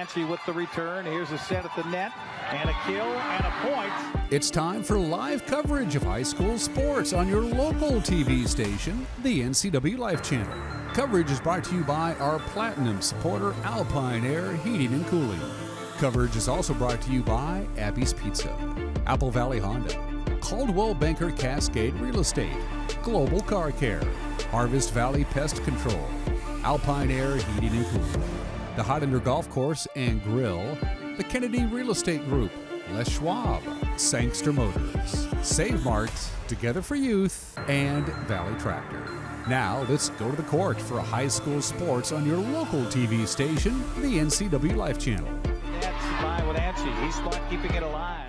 Wenatchee with the return. Here's a set at the net, and a kill, and a point. It's time for live coverage of high school sports on your local TV station, the NCWLIFE Channel. Coverage is brought to you by our Platinum supporter, Alpine Air Heating and Cooling. Coverage is also brought to you by Abby's Pizza, Apple Valley Honda, Caldwell Banker Cascade Real Estate, Global Car Care, Harvest Valley Pest Control, Alpine Air Heating and Cooling, the Highlander Golf Course and Grill, the Kennedy Real Estate Group, Les Schwab, Sangster Motors, Save Mart, Together for Youth, and Valley Tractor. Now let's go to the court for high school sports on your local TV station, the NCWLIFE Channel. That's by Wenatchee. Eastmont keeping it alive.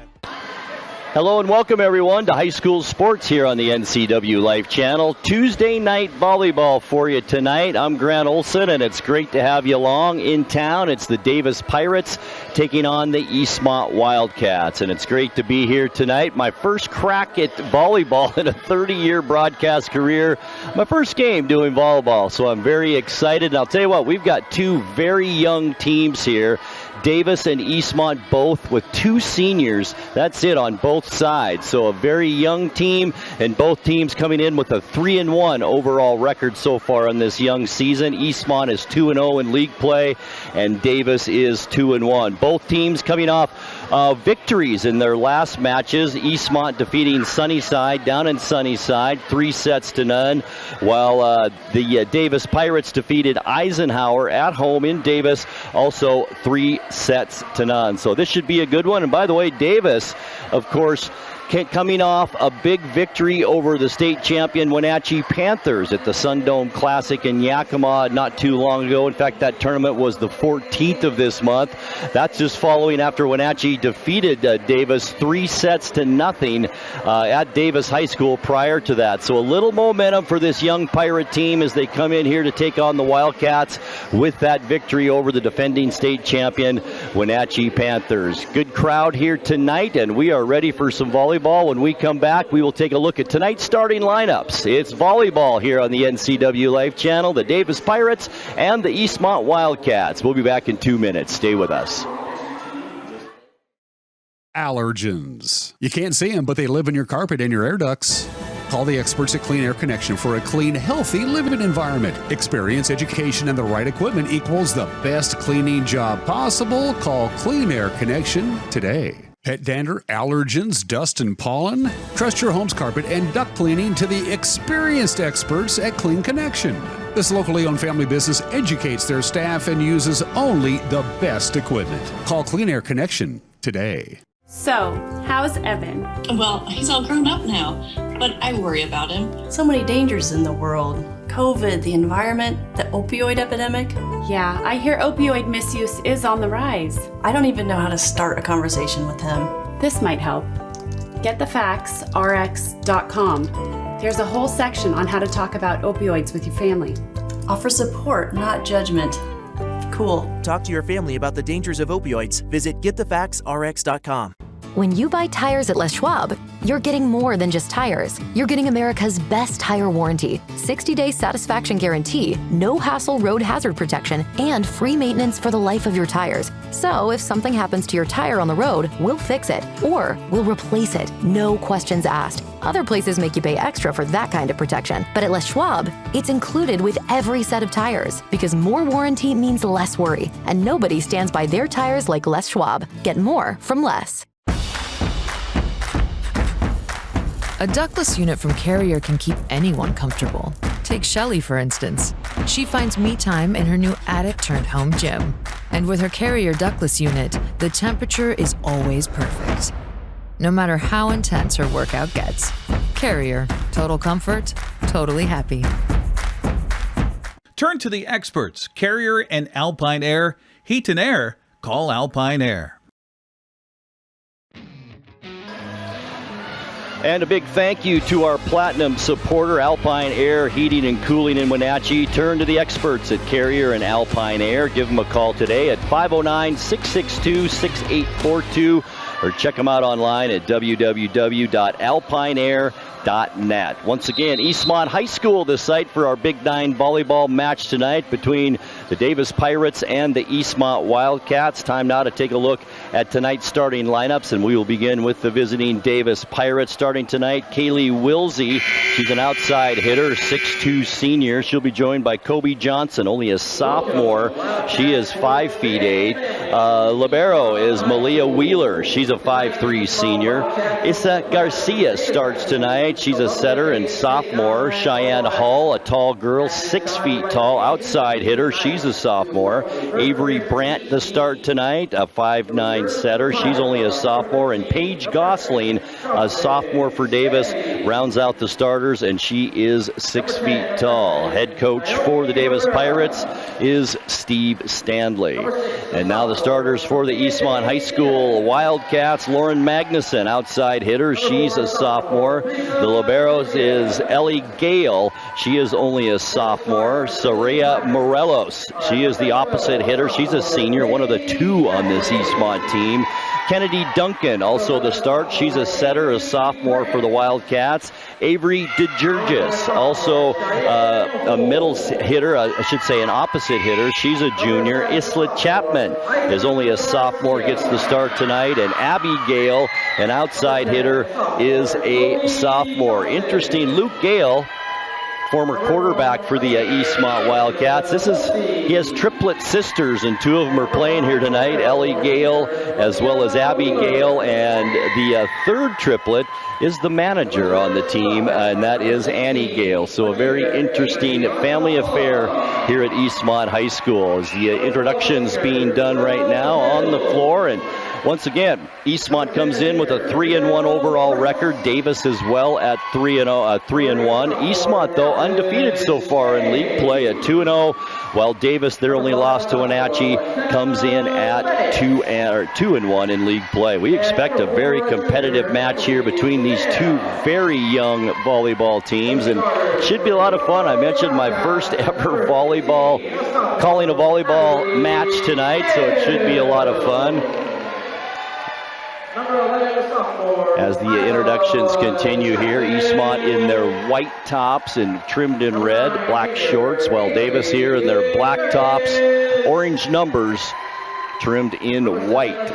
Hello and welcome everyone to high school sports here on the NCWLIFE Channel. Tuesday night volleyball for you tonight. I'm Grant Olson and it's great to have you along in town. It's the Davis Pirates taking on the Eastmont Wildcats, and it's great to be here tonight. My first crack at volleyball in a 30-year broadcast career. My first game doing volleyball, so I'm very excited. And I'll tell you what, we've got two very young teams here. Davis and Eastmont both with two seniors. That's it on both sides. So a very young team, and both teams coming in with a 3-1 overall record so far in this young season. Eastmont is 2-0 in league play, and Davis is 2-1. Both teams coming off victories in their last matches. Eastmont defeating Sunnyside down in Sunnyside 3-0, while the Davis Pirates defeated Eisenhower at home in Davis, also 3-0. So this should be a good one. And by the way, Davis, of course, coming off a big victory over the state champion Wenatchee Panthers at the Sundome Classic in Yakima not too long ago. In fact, that tournament was the 14th of this month. That's just following after Wenatchee defeated Davis 3-0 at Davis High School prior to that. So a little momentum for this young Pirate team as they come in here to take on the Wildcats with that victory over the defending state champion Wenatchee Panthers. Good crowd here tonight, and we are ready for some volleyball. When we come back, we will take a look at tonight's starting lineups. It's volleyball here on the NCWLIFE Channel, the Davis Pirates and the Eastmont Wildcats. We'll be back in 2 minutes. Stay with us. Allergens. You can't see them, but they live in your carpet and your air ducts. Call the experts at Clean Air Connection for a clean, healthy living environment. Experience, education, and the right equipment equals the best cleaning job possible. Call Clean Air Connection today. Pet dander, allergens, dust, and pollen? Trust your home's carpet and duct cleaning to the experienced experts at Clean Connection. This locally owned family business educates their staff and uses only the best equipment. Call Clean Air Connection today. So, how's Evan? Well, he's all grown up now, but I worry about him. So many dangers in the world. COVID, the environment, the opioid epidemic. Yeah, I hear opioid misuse is on the rise. I don't even know how to start a conversation with him. This might help. GetTheFactsRx.com. There's a whole section on how to talk about opioids with your family. Offer support, not judgment. Cool. Talk to your family about the dangers of opioids. Visit GetTheFactsRx.com. When you buy tires at Les Schwab, you're getting more than just tires. You're getting America's best tire warranty, 60-day satisfaction guarantee, no hassle road hazard protection, and free maintenance for the life of your tires. So if something happens to your tire on the road, we'll fix it, or we'll replace it, no questions asked. Other places make you pay extra for that kind of protection, but at Les Schwab, it's included with every set of tires, because more warranty means less worry, and nobody stands by their tires like Les Schwab. Get more from less. A ductless unit from Carrier can keep anyone comfortable. Take Shelly, for instance. She finds me time in her new attic-turned-home gym. And with her Carrier ductless unit, the temperature is always perfect, no matter how intense her workout gets. Carrier. Total comfort, totally happy. Turn to the experts, Carrier and Alpine Air. Heat and air, call Alpine Air. And a big thank you to our Platinum supporter, Alpine Air Heating and Cooling in Wenatchee. Turn to the experts at Carrier and Alpine Air. Give them a call today at 509-662-6842. or check them out online at www.alpineair.net. Once again, Eastmont High School, the site for our Big-9 volleyball match tonight between the Davis Pirates and the Eastmont Wildcats. Time now to take a look at tonight's starting lineups, and we will begin with the visiting Davis Pirates. Starting tonight, Kaylee Wilsey. She's an outside hitter, 6'2" senior. She'll be joined by Kobe Johnson, only a sophomore. She is 5'8". Libero is Malia Wheeler. She's a 5'3" senior. Issa Garcia starts tonight. She's a setter and sophomore. Cheyenne Hall, a tall girl, 6 feet tall, outside hitter. She's a sophomore. Avery Brandt to start tonight, a 5'9" setter. She's only a sophomore. And Paige Gosling, a sophomore for Davis, rounds out the starters, and she is 6 feet tall. Head coach for the Davis Pirates is Steve Stanley. And now the starters for the Eastmont High School Wildcats. Lauren Magnuson, outside hitter. She's a sophomore. The liberos is Ellie Gale. She is only a sophomore. Soraya Morelos. She is the opposite hitter. She's a senior, one of the 2 on this Eastmont team. Kennedy Duncan, also the start. She's a setter, a sophomore for the Wildcats. Avery DeGurgis, also a middle hitter, I should say an opposite hitter. She's a junior. Isla Chapman is only a sophomore, gets the start tonight. And Abby Gale, an outside hitter, is a sophomore. Interesting, Luke Gale, former quarterback for the Eastmont Wildcats. He has triplet sisters, and 2 of them are playing here tonight. Ellie Gale as well as Abby Gale, and the third triplet is the manager on the team, and that is Annie Gale. So a very interesting family affair here at Eastmont High School. As the introductions being done right now on the floor, and once again, Eastmont comes in with a 3-1 overall record. Davis as well at 3-1. Eastmont, though, undefeated so far in league play at 2-0, while Davis, their only loss to Wenatchee, comes in at 2-1 in league play. We expect a very competitive match here between these 2 very young volleyball teams, and it should be a lot of fun. I mentioned my first ever calling a volleyball match tonight, so it should be a lot of fun. As the introductions continue here, Eastmont in their white tops and trimmed in red, black shorts, while Davis here in their black tops, orange numbers, trimmed in white.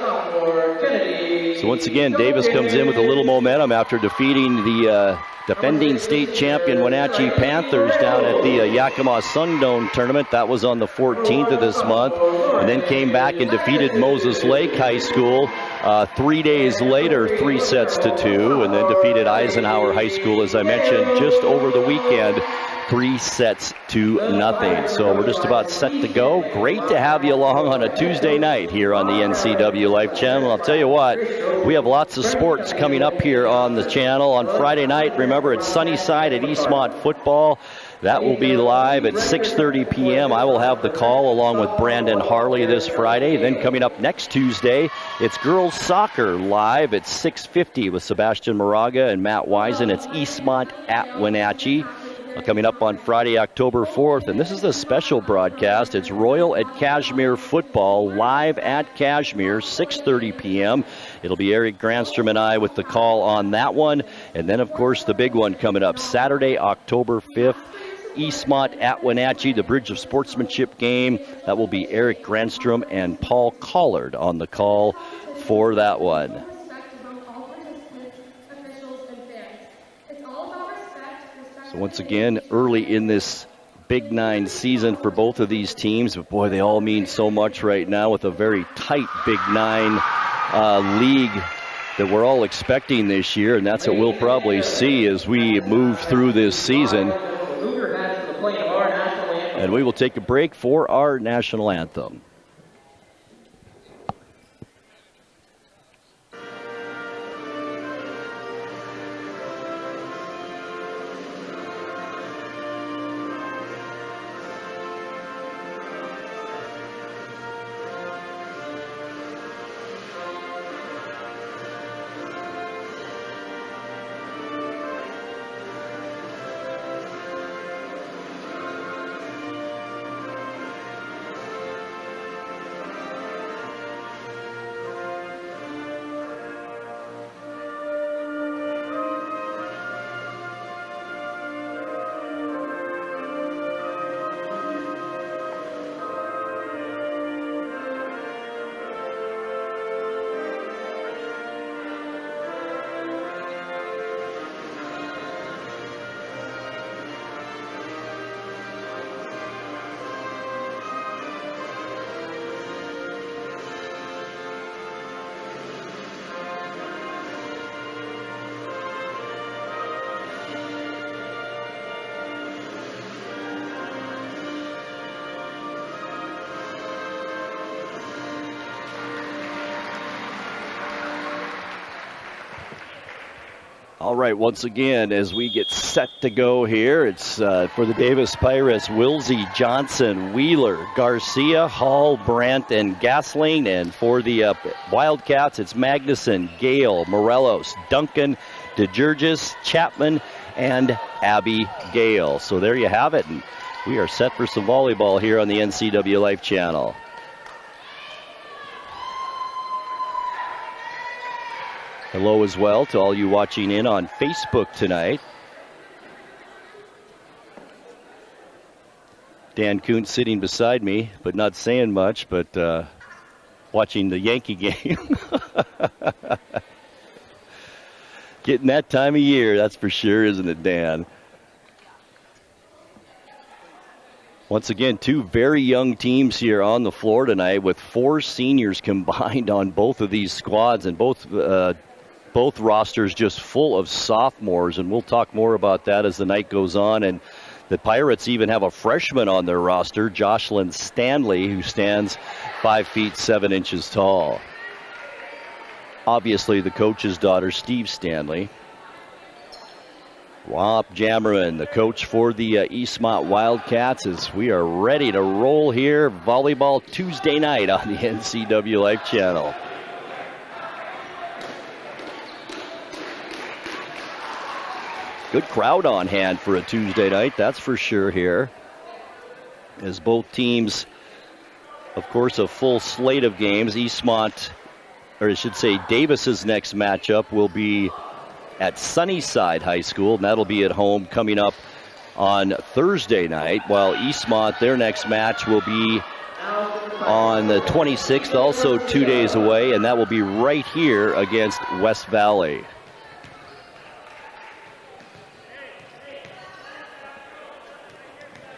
So once again, Davis comes in with a little momentum after defeating the defending state champion Wenatchee Panthers down at the Yakima Sundome tournament. That was on the 14th of this month, and then came back and defeated Moses Lake High School 3 days later, 3-2, and then defeated Eisenhower High School, as I mentioned, just over the weekend, 3-0. So we're just about set to go. Great to have you along on a Tuesday night here on the NCWLIFE Channel. I'll tell you what, we have lots of sports coming up here on the channel. On Friday night, remember, it's Sunnyside at Eastmont football. That will be live at 6:30 p.m. I will have the call along with Brandon Harley this Friday. Then coming up next Tuesday, it's girls soccer live at 6:50 with Sebastian Moraga and Matt Wisen. It's Eastmont at Wenatchee. Coming up on Friday, October 4th, and this is a special broadcast. It's Royal at Cashmere football live at Cashmere, 6:30 p.m. It'll be Eric Granstrom and I with the call on that one. And then, of course, the big one coming up Saturday, October 5th. Eastmont at Wenatchee, the Bridge of Sportsmanship game. That will be Eric Granstrom and Paul Collard on the call for that one. So once again, early in this Big-9 season for both of these teams, but boy, they all mean so much right now with a very tight Big-9 league that we're all expecting this year, and that's what we'll probably see as we move through this season. And we will take a break for our national anthem. All right, once again, as we get set to go here, it's for the Davis Pirates, Wilsey, Johnson, Wheeler, Garcia, Hall, Brandt, and Gasling. And for the Wildcats, it's Magnuson, Gale, Morelos, Duncan, DeGurgis, Chapman, and Abby Gale. So there you have it, and we are set for some volleyball here on the NCWLIFE Channel. Hello as well to all you watching in on Facebook tonight. Dan Kuntz sitting beside me, but not saying much, but watching the Yankee game. Getting that time of year, that's for sure, isn't it, Dan? Once again, two very young teams here on the floor tonight with 4 seniors combined on both of these squads, and both rosters just full of sophomores, and we'll talk more about that as the night goes on. And the Pirates even have a freshman on their roster, Jocelyn Stanley, who stands 5 feet 7 inches tall. Obviously the coach's daughter, Steve Stanley. Rob Jammerman, the coach for the Eastmont Wildcats, as we are ready to roll here. Volleyball Tuesday night on the NCWLIFE Channel. Good crowd on hand for a Tuesday night, that's for sure here. As both teams, of course, a full slate of games. Eastmont, or I should say Davis's next matchup will be at Sunnyside High School, and that'll be at home coming up on Thursday night, while Eastmont, their next match will be on the 26th, also 2 days away, and that will be right here against West Valley.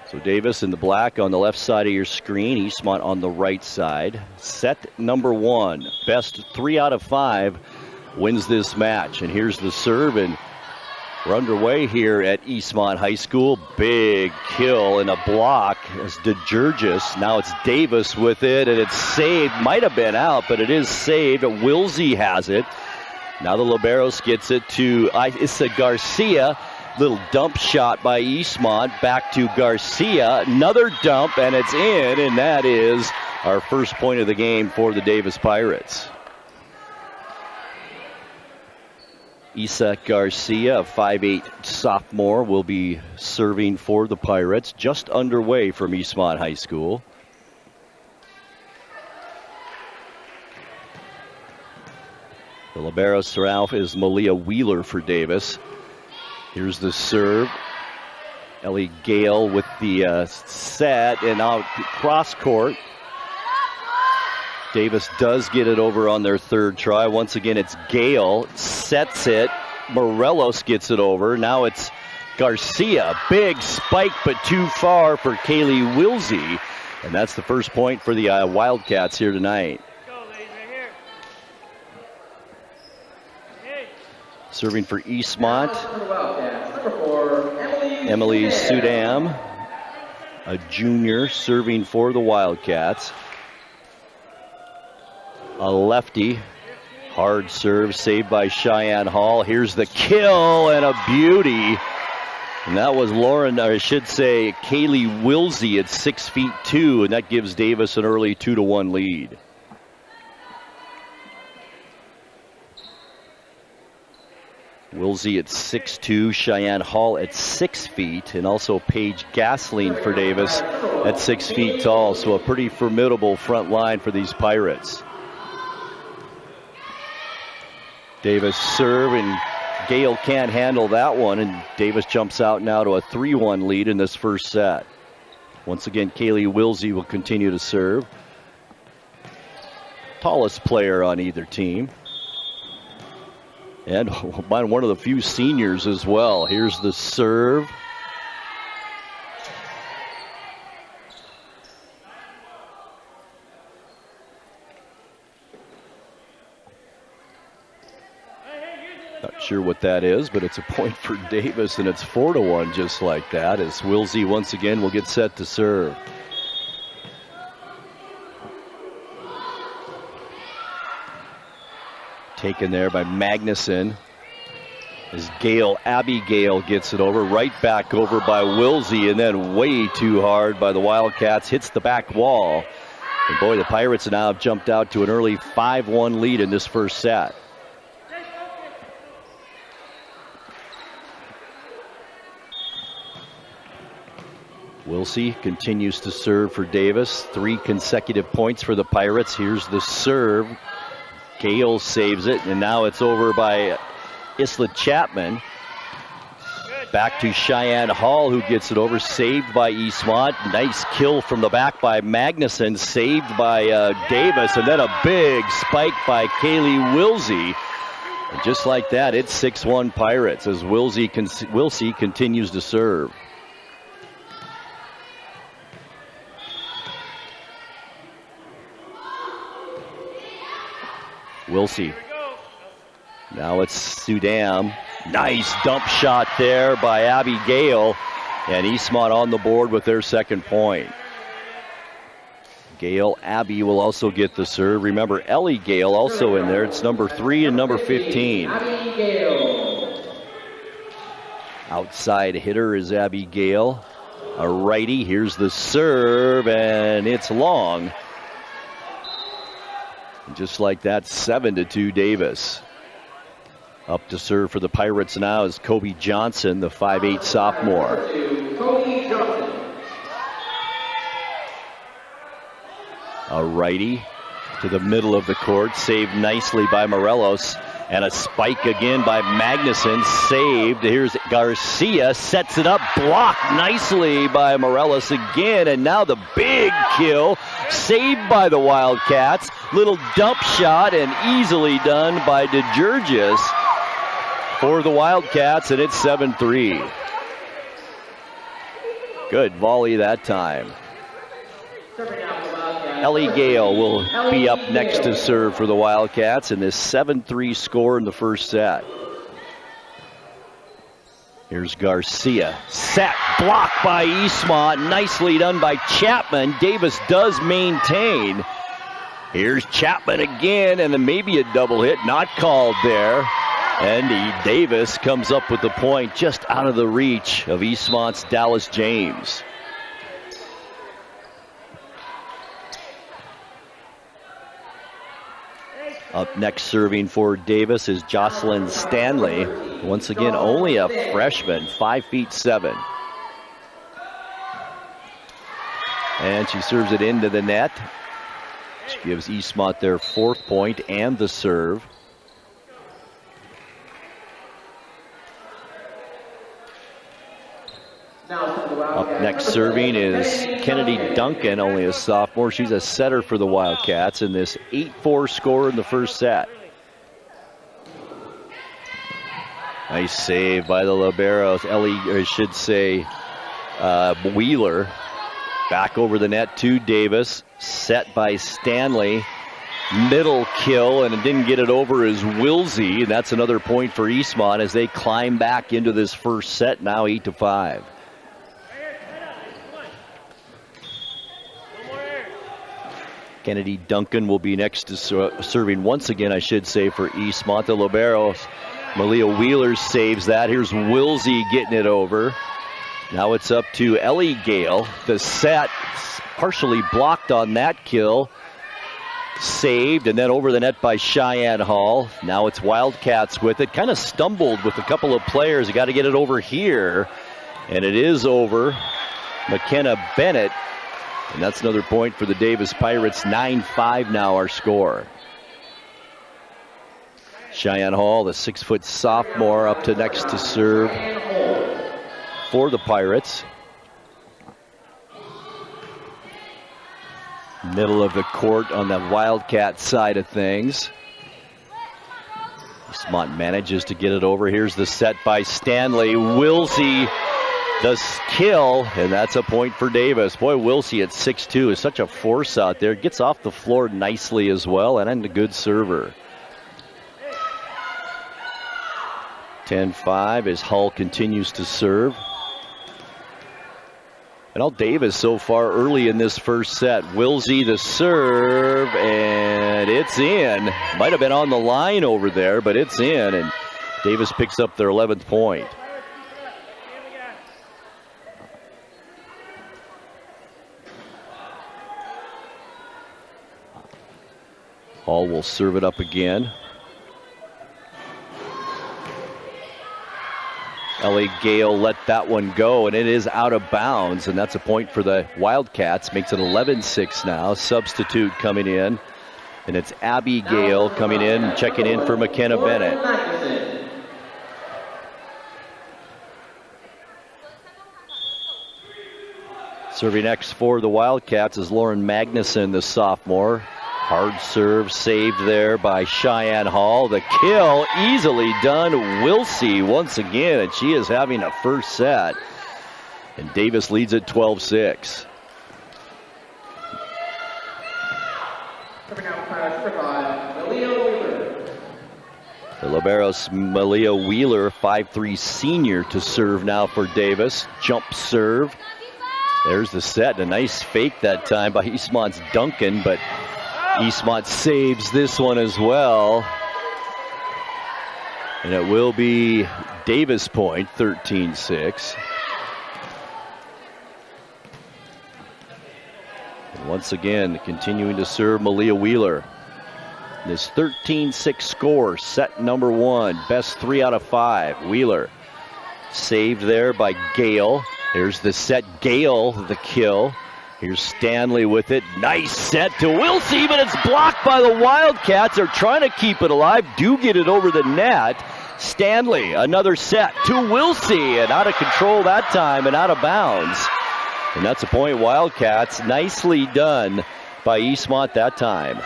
So Davis in the black on the left side of your screen, Eastmont on the right side. Set number 1, best 3 out of 5 wins this match. And here's the serve, and we're underway here at Eastmont High School. Big kill and a block as DeGurgis. Now it's Davis with it, and it's saved. Might have been out, but it is saved. Wilsey has it. Now the Liberos gets it to Issa Garcia. Little dump shot by Eastmont, back to Garcia, another dump, and it's in, and that is our first point of the game for the Davis Pirates. Issa Garcia, a 5'8" sophomore, will be serving for the Pirates, just underway from Eastmont High School. The libero Ralph is Malia Wheeler for Davis. Here's the serve. Ellie Gale with the set, and out cross court. Davis does get it over on their third try. Once again, it's Gale, sets it. Morelos gets it over. Now it's Garcia. Big spike, but too far for Kaylee Wilsey. And that's the first point for the Wildcats here tonight. Serving for Eastmont, Emily Sudam, a junior, serving for the Wildcats. A lefty, hard serve, saved by Cheyenne Hall. Here's the kill and a beauty. And that was Lauren, or I should say, Kaylee Wilsey at 6'2", and that gives Davis an early 2-1 lead. Wilsey at 6'2", Cheyenne Hall at 6 feet, and also Paige Gasling for Davis at 6 feet tall. So a pretty formidable front line for these Pirates. Davis serve, and Gale can't handle that one, and Davis jumps out now to a 3-1 lead in this first set. Once again, Kaylee Wilsey will continue to serve. Tallest player on either team. And one of the few seniors as well. Here's the serve. Not sure what that is, but it's a point for Davis, and it's 4-1 just like that, as Wilsey once again will get set to serve. Taken there by Magnuson. As Abby Gale gets it over, right back over by Wilsey, and then way too hard by the Wildcats, hits the back wall. And boy, the Pirates now have jumped out to an early 5-1 lead in this first set. Wilsey continues to serve for Davis. 3 consecutive points for the Pirates. Here's the serve. Gale saves it, and now it's over by Isla Chapman. Back to Cheyenne Hall, who gets it over. Saved by Eastmont. Nice kill from the back by Magnuson. Saved by Davis. And then a big spike by Kaylee Wilsey. And just like that, it's 6-1 Pirates as Wilsey continues to serve. Wilsey. Now it's Sudam. Nice dump shot there by Abby Gale. And Eastmont on the board with their second point. Gale, Abby will also get the serve. Remember, Ellie Gale also in there. It's number 3 and number 15. Outside hitter is Abby Gale. A righty. Here's the serve, and it's long. And just like that, 7-2 Davis. Up to serve for the Pirates now is Kobe Johnson, the 5'8 sophomore. A righty to the middle of the court, saved nicely by Morelos. And a spike again by Magnuson, saved. Here's Garcia, sets it up, blocked nicely by Morelos again. And now the big kill, saved by the Wildcats. Little dump shot and easily done by DeGeorgis for the Wildcats, and it's 7-3. Good volley that time. Ellie Gale will be up next to serve for the Wildcats in this 7-3 score in the first set. Here's Garcia. Set, blocked by Eastmont. Nicely done by Chapman. Davis does maintain. Here's Chapman again, and then maybe a double hit. Not called there. And Davis comes up with the point just out of the reach of Eastmont's Dallas James. Up next serving for Davis is Jocelyn Stanley. Once again, only a freshman, 5'7". And she serves it into the net. She gives Eastmont their 4th point and the serve. Up next serving is Kennedy Duncan, only a sophomore. She's a setter for the Wildcats in this 8-4 score in the first set. Nice save by the liberos. Wheeler. Back over the net to Davis. Set by Stanley. Middle kill, and it didn't get it over is Wilsey. And that's another point for Eastmont as they climb back into this first set, now 8-5. Kennedy Duncan will be next to serving once again, I should say, for Eastmont. The liberos, Malia Wheeler saves that. Here's Wilsey getting it over. Now it's up to Ellie Gale. The set partially blocked on that kill. Saved, and then over the net by Cheyenne Hall. Now it's Wildcats with it. Kind of stumbled with a couple of players. You got to get it over here. And it is over. McKenna Bennett. And that's another point for the Davis Pirates. 9-5 now our score. Cheyenne Hall, the 6-foot sophomore, up to next to serve for the Pirates. Middle of the court on the Wildcat side of things. Eastmont manages to get it over. Here's the set by Stanley. Wilsey, the kill, and that's a point for Davis. Boy, Wilsey at 6'2" is such a force out there. Gets off the floor nicely as well, and a good server. 10-5 as Hull continues to serve. And all Davis so far early in this first set. Wilsey the serve, and it's in. Might have been on the line over there, but it's in. And Davis picks up their 11th point. Hall will serve it up again. Ellie Gale let that one go, and it is out of bounds, and that's a point for the Wildcats. Makes it 11-6 now. Substitute coming in, and it's Abby Gale coming in, checking in for McKenna Bennett. Serving next for the Wildcats is Lauren Magnuson, the sophomore. Hard serve saved there by Cheyenne Hall. The kill easily done. Wilsey once again, and she is having a first set. And Davis leads at 12-6. The liberos Malia Wheeler, 5'3" senior, to serve now for Davis. Jump serve. There's the set. A nice fake that time by Eastmont's Duncan, but Eastmont saves this one as well. And it will be Davis point, 13-6. And once again, continuing to serve Malia Wheeler. This 13-6 score, set number 1, best 3 out of 5. Wheeler saved there by Gale. There's the set. Gale, the kill. Here's Stanley with it. Nice set to Wilsey, but it's blocked by the Wildcats. They're trying to keep it alive. Do get it over the net. Stanley, another set to Wilsey, and out of control that time and out of bounds. And that's a point, Wildcats. Nicely done by Eastmont that time.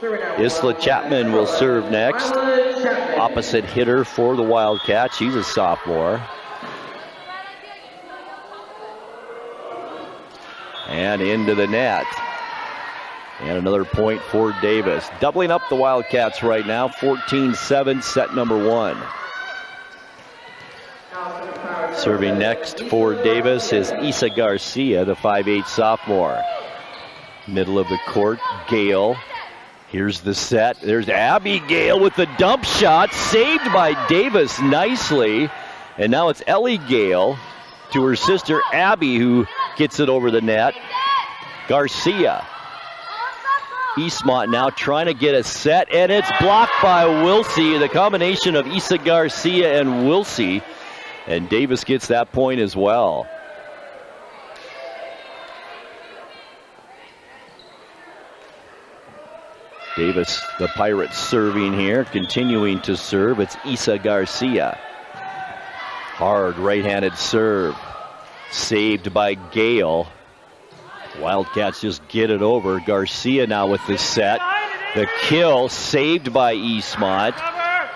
Isla Chapman will serve next. Opposite hitter for the Wildcats. She's a sophomore. And into the net. And another point for Davis. Doubling up the Wildcats right now. 14-7, set number 1. Serving next for Davis is Isa Garcia, the 5'8" sophomore. Middle of the court, Gale. Here's the set. There's Abby Gale with the dump shot. Saved by Davis nicely. And now it's Ellie Gale to her sister Abby, who gets it over the net. Garcia. Eastmont now trying to get a set, and it's blocked by Wilsey. The combination of Isa Garcia and Wilsey. And Davis gets that point as well. Davis, the Pirates, serving here, continuing to serve. It's Isa Garcia. Hard right-handed serve. Saved by Gale. Wildcats just get it over. Garcia now with the set. The kill saved by Eastmont.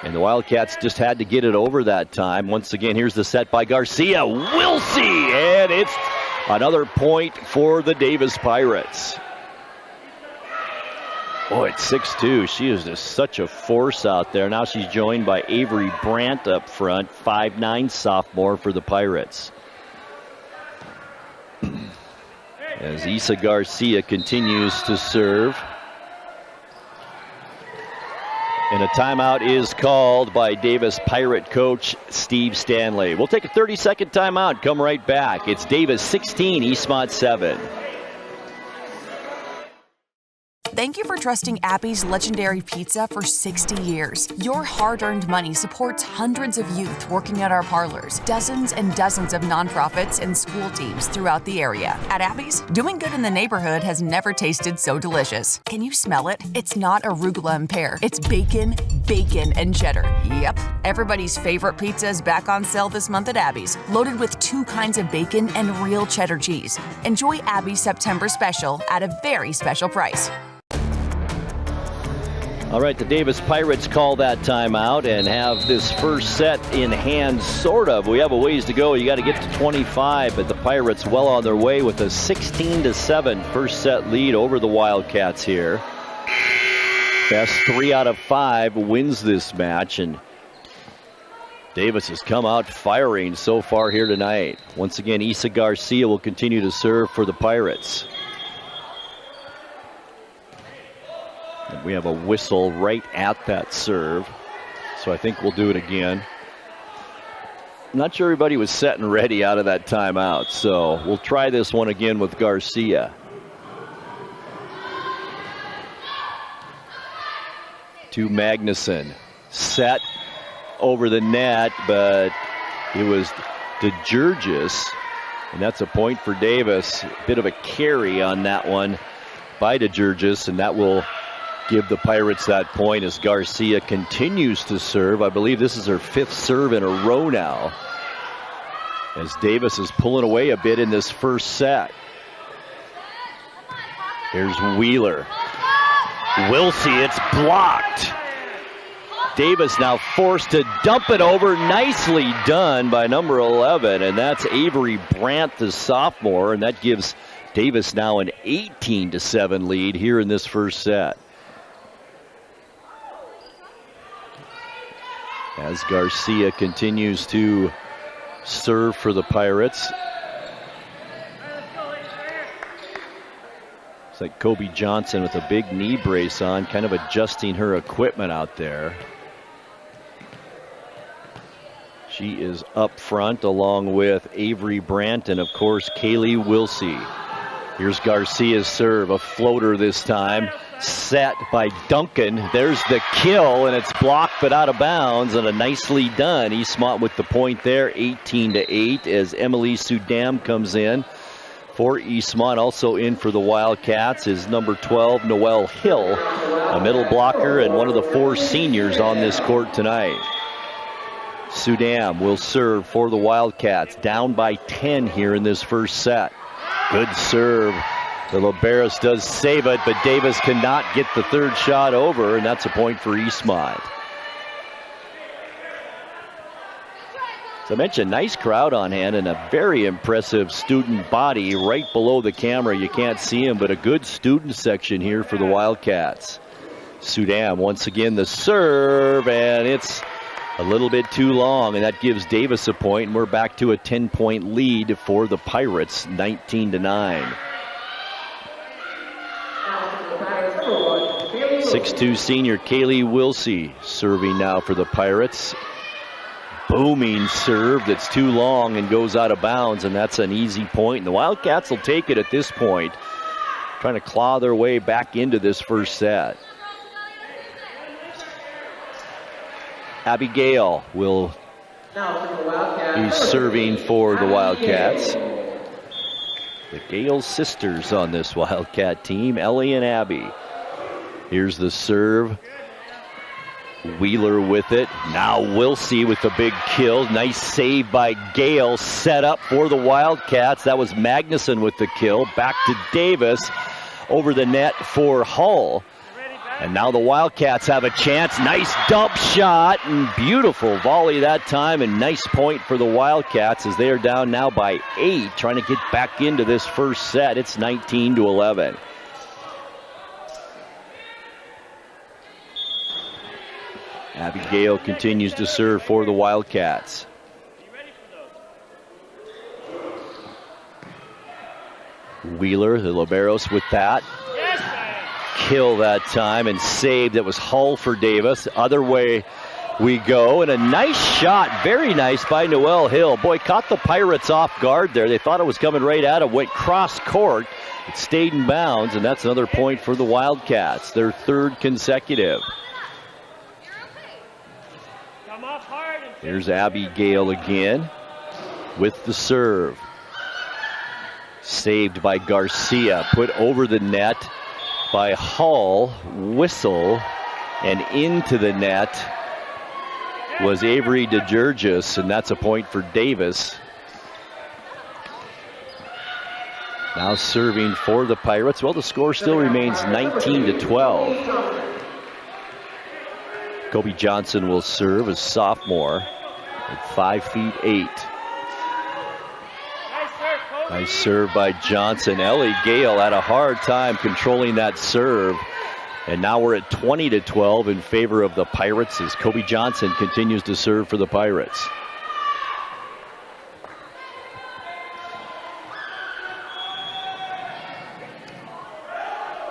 And the Wildcats just had to get it over that time. Once again, here's the set by Garcia. Wilsey! And it's another point for the Davis Pirates. Boy, it's 6'2". She is just such a force out there. Now she's joined by Avery Brandt up front, 5'9" sophomore for the Pirates. As Isa Garcia continues to serve. And a timeout is called by Davis Pirate coach Steve Stanley. We'll take a 30-second timeout, come right back. It's Davis 16, Eastmont 7. Thank you for trusting Appy's legendary pizza for 60 years. Your hard-earned money supports hundreds of youth working at our parlors, dozens and dozens of nonprofits and school teams throughout the area. At Appy's, doing good in the neighborhood has never tasted so delicious. Can you smell it? It's not arugula and pear. It's bacon, and cheddar. Yep, everybody's favorite pizza is back on sale this month at Abby's, loaded with 2 kinds of bacon and real cheddar cheese. Enjoy Abby's September special at a very special price. All right, the Davis Pirates call that timeout and have this first set in hand, sort of. We have a ways to go. You got to get to 25, but the Pirates well on their way with a 16-7 first set lead over the Wildcats here. Best 3 out of 5 wins this match, and Davis has come out firing so far here tonight. Once again, Isa Garcia will continue to serve for the Pirates. And we have a whistle right at that serve. So I think we'll do it again. I'm not sure everybody was set and ready out of that timeout. So we'll try this one again with Garcia. To Magnuson. Set over the net, but it was DeGeorgis. And that's a point for Davis. A bit of a carry on that one by DeGeorgis, and that will give the Pirates that point as Garcia continues to serve. I believe this is her 5th serve in a row now, as Davis is pulling away a bit in this first set. Here's Wheeler. Wilsey, it's blocked. Davis now forced to dump it over. Nicely done by number 11, and that's Avery Brandt, the sophomore, and that gives Davis now an 18-7 lead here in this first set. As Garcia continues to serve for the Pirates. It's like Kobe Johnson with a big knee brace on, kind of adjusting her equipment out there. She is up front along with Avery Brandt and, of course, Kaylee Wilsey. Here's Garcia's serve, a floater this time. Set by Duncan. There's the kill, and it's blocked but out of bounds, and a nicely done. Eastmont with the point there, 18-8, as Emily Sudam comes in for Eastmont. Also in for the Wildcats is number 12, Noelle Hill, a middle blocker and one of the 4 seniors on this court tonight. Sudam will serve for the Wildcats, down by 10 here in this first set. Good serve. The Liberos does save it, but Davis cannot get the third shot over, and that's a point for Eastmont. As I mentioned, nice crowd on hand and a very impressive student body right below the camera. You can't see him, but a good student section here for the Wildcats. Sudam once again the serve, and it's a little bit too long, and that gives Davis a point, and we're back to a 10-point lead for the Pirates, 19-9. 6'2" senior Kaylee Wilsey serving now for the Pirates. Booming serve that's too long and goes out of bounds, and that's an easy point. And the Wildcats will take it at this point, trying to claw their way back into this first set. Abby Gale will be serving for the Wildcats. The Gale sisters on this Wildcat team, Ellie and Abby. Here's the serve. Wheeler with it. Now Wilsey with the big kill. Nice save by Gale. Set up for the Wildcats. That was Magnuson with the kill. Back to Davis. Over the net for Hull. And now the Wildcats have a chance. Nice dump shot and beautiful volley that time, and nice point for the Wildcats as they are down now by 8, trying to get back into this first set. It's 19-11. Abigail continues to serve for the Wildcats. Wheeler, the Liberos with that. Kill that time and save. That was Hull for Davis. Other way we go, and a nice shot, very nice by Noelle Hill. Boy, caught the Pirates off guard there. They thought it was coming right at him, went cross court. It stayed in bounds, and that's another point for the Wildcats, their 3rd consecutive. There's Abby Gale again with the serve. Saved by Garcia, put over the net by Hull. Whistle, and into the net was Avery DeGeorgis, and that's a point for Davis. Now serving for the Pirates. Well, the score still remains 19-12. Kobe Johnson will serve as sophomore at 5'8". Nice serve by Johnson. Ellie Gale had a hard time controlling that serve. And now we're at 20-12 in favor of the Pirates as Kobe Johnson continues to serve for the Pirates.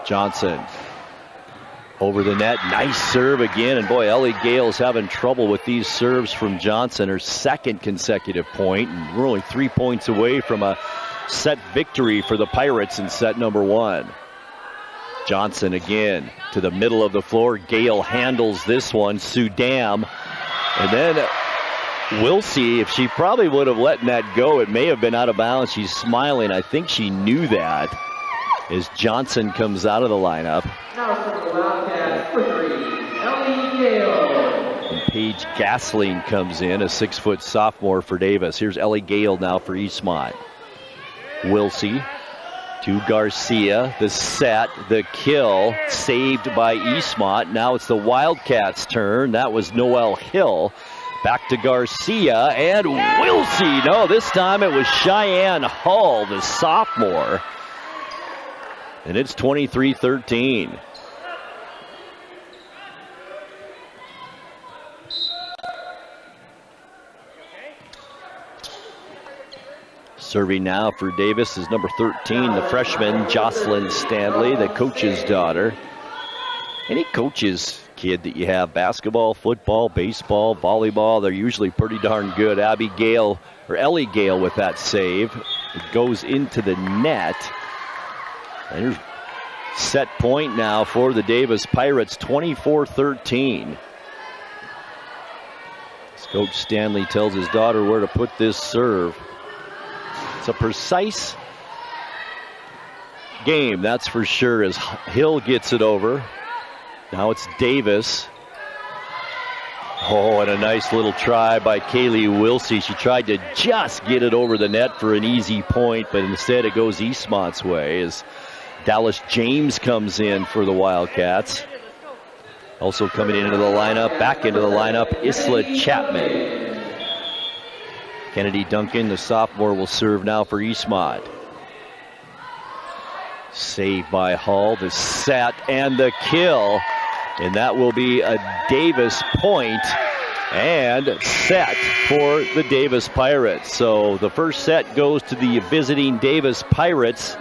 Johnson Over the net, nice serve again. And boy, Ellie Gale's having trouble with these serves from Johnson, her second consecutive point. And we're only 3 points away from a set victory for the Pirates in set number 1. Johnson again to the middle of the floor. Gale handles this one. Sudam. And then we'll see if she probably would have let that go. It may have been out of bounds. She's smiling. I think she knew that as Johnson comes out of the lineup. Now for the Wildcats for 3, Ellie Gale. And Paige Gasling comes in, a 6-foot sophomore for Davis. Here's Ellie Gale now for Eastmont. Wilsey to Garcia. The set, the kill, saved by Eastmont. Now it's the Wildcats' turn. That was Noelle Hill. Back to Garcia and Wilsey. No, this time it was Cheyenne Hull, the sophomore. And it's 23-13. Serving now for Davis is number 13, the freshman Jocelyn Stanley, the coach's daughter. Any coach's kid that you have, basketball, football, baseball, volleyball, they're usually pretty darn good. Ellie Gale with that save. It goes into the net. And here's set point now for the Davis Pirates, 24-13. As Coach Stanley tells his daughter where to put this serve. It's a precise game, that's for sure, as Hill gets it over. Now it's Davis. Oh, and a nice little try by Kaylee Wilsey. She tried to just get it over the net for an easy point, but instead it goes Eastmont's way as Dallas James comes in for the Wildcats. Also coming into the lineup, back into the lineup, Isla Chapman. Kennedy Duncan, the sophomore, will serve now for Eastmont. Saved by Hull, the set and the kill. And that will be a Davis point and set for the Davis Pirates. So the first set goes to the visiting Davis Pirates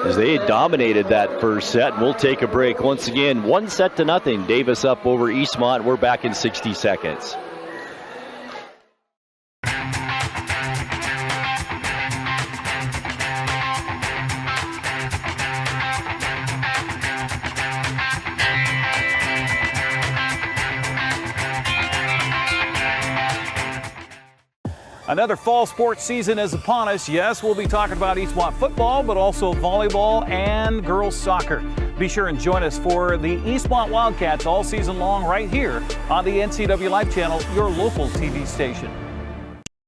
as they dominated that first set. And we'll take a break once again. 1-0. Davis up over Eastmont. We're back in 60 seconds. Another fall sports season is upon us. Yes, we'll be talking about Eastmont football, but also volleyball and girls soccer. Be sure and join us for the Eastmont Wildcats all season long right here on the NCWLIFE Channel, your local TV station.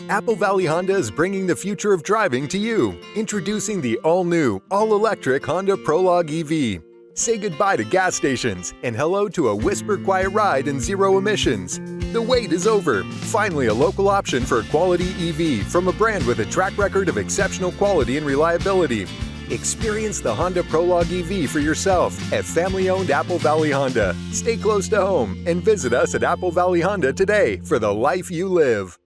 Apple Valley Honda is bringing the future of driving to you. Introducing the all-new, all-electric Honda Prologue EV. Say goodbye to gas stations and hello to a whisper-quiet ride and zero emissions. The wait is over. Finally, a local option for a quality EV from a brand with a track record of exceptional quality and reliability. Experience the Honda Prologue EV for yourself at family-owned Apple Valley Honda. Stay close to home and visit us at Apple Valley Honda today for the life you live.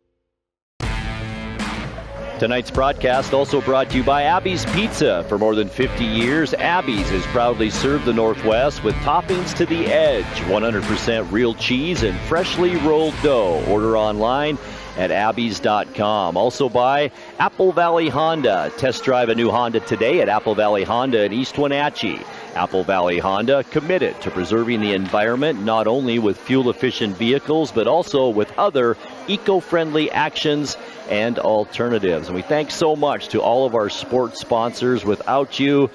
Tonight's broadcast also brought to you by Abby's Pizza. For more than 50 years, Abby's has proudly served the Northwest with toppings to the edge, 100% real cheese and freshly rolled dough. Order online at abbys.com. Also by Apple Valley Honda. Test drive a new Honda today at Apple Valley Honda in East Wenatchee. Apple Valley Honda, committed to preserving the environment, not only with fuel-efficient vehicles, but also with other eco-friendly actions and alternatives. And we thank so much to all of our sports sponsors. Without you,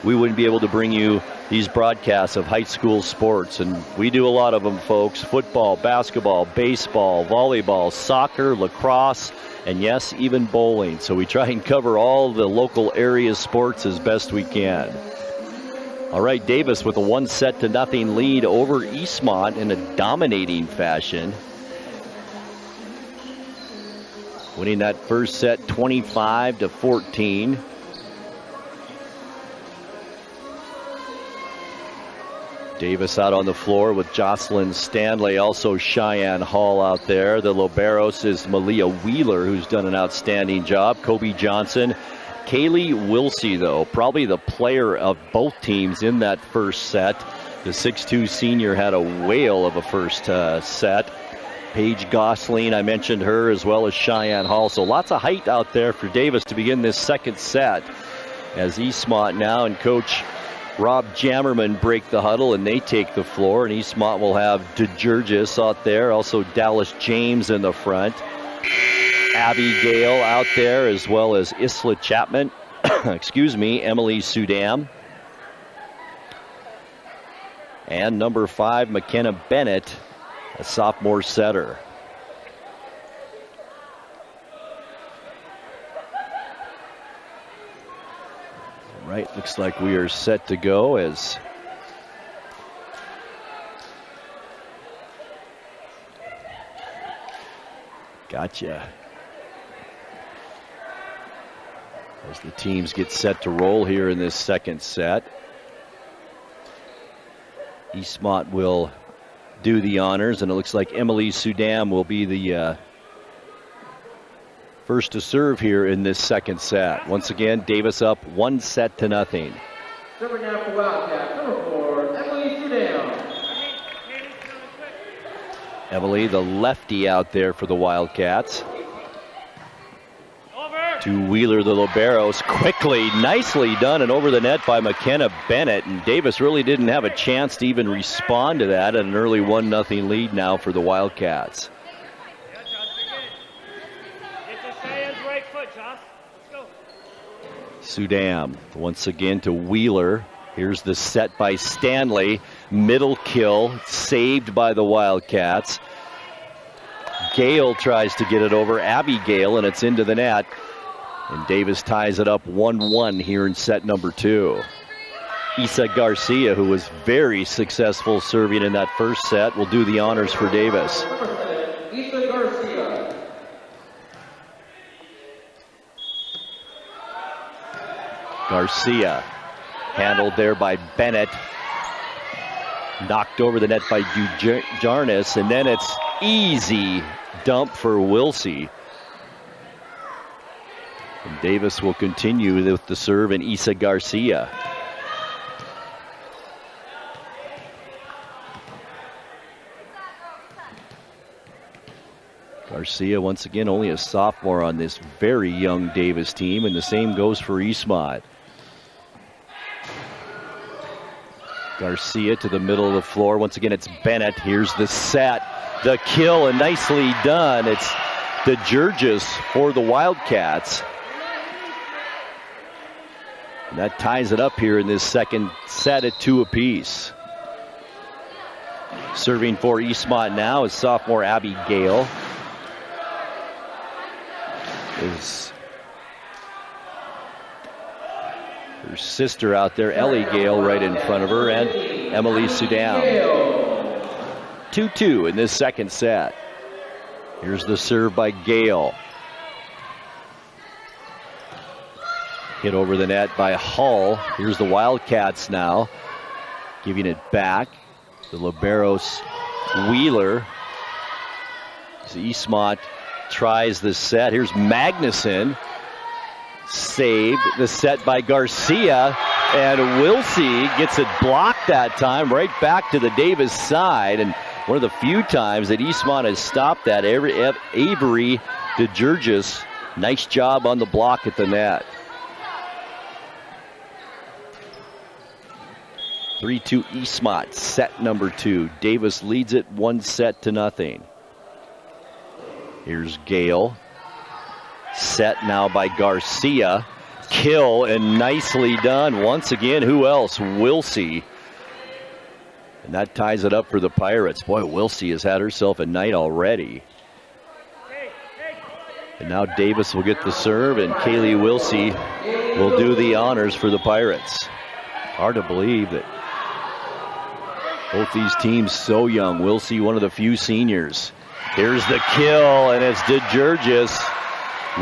we wouldn't be able to bring you these broadcasts of high school sports. And we do a lot of them, folks. Football, basketball, baseball, volleyball, soccer, lacrosse, and yes, even bowling. So we try and cover all the local area sports as best we can. All right, Davis with a 1-0 lead over Eastmont in a dominating fashion. Winning that first set 25-14. Davis out on the floor with Jocelyn Stanley, also Cheyenne Hall out there. The liberos is Malia Wheeler, who's done an outstanding job. Kobe Johnson. Kaylee Wilsey, though, probably the player of both teams in that first set. The 6'2 senior had a whale of a first set. Paige Gosling, I mentioned her, as well as Cheyenne Hall. So lots of height out there for Davis to begin this second set. As Eastmont now and Coach Rob Jammerman break the huddle and they take the floor. And Eastmont will have DeGurgis out there. Also Dallas James in the front. Abby Gale out there, as well as Isla Chapman. Excuse me, Emily Sudam. And number 5, McKenna Bennett, a sophomore setter. All right, looks like we are set to go as gotcha. As the teams get set to roll here in this second set. Eastmont will do the honors, and it looks like Emily Sudam will be the first to serve here in this second set. Once again, Davis up 1-0. Serving now for Wildcats, number 4, Emily Sudam. Emily, the lefty out there for the Wildcats. To Wheeler, the liberos, quickly, nicely done, and over the net by McKenna Bennett. And Davis really didn't have a chance to even respond to that. An early 1-0 lead now for the Wildcats. Sudam once again to Wheeler. Here's the set by Stanley. Middle kill, saved by the Wildcats. Gale tries to get it over Abby Gale, and it's into the net. And Davis ties it up 1-1 here in set number 2. Isa Garcia, who was very successful serving in that first set, will do the honors for Davis. Isa Garcia. Garcia handled there by Bennett. Knocked over the net by Dujarnis, and then it's easy dump for Wilsey. And Davis will continue with the serve and Isa Garcia. Garcia, once again, only a sophomore on this very young Davis team, and the same goes for Eastmont. Garcia to the middle of the floor. Once again, it's Bennett. Here's the set. The kill, and nicely done. It's DeGurgis for the Wildcats. And that ties it up here in this second set at 2 apiece. Serving for Eastmont now is sophomore Abby Gale. Is her sister out there, Ellie Gale, right in front of her, and Emily Sudam. 2-2 in this second set. Here's the serve by Gale. Hit over the net by Hull. Here's the Wildcats now, giving it back. The liberos Wheeler. As Eastmont tries the set. Here's Magnuson. Saved. The set by Garcia. And Wilsey gets it blocked that time, right back to the Davis side. And one of the few times that Eastmont has stopped that. Avery DeGurgis, nice job on the block at the net. 3-2 Eastmont, set number 2. Davis leads it 1-0. Here's Gale. Set now by Garcia. Kill, and nicely done. Once again, who else? Wilsey. And that ties it up for the Pirates. Boy, Wilsey has had herself a night already. And now Davis will get the serve, and Kaylee Wilsey will do the honors for the Pirates. Hard to believe that both these teams so young. Wilsey, one of the few seniors. Here's the kill, and it's DeGurgis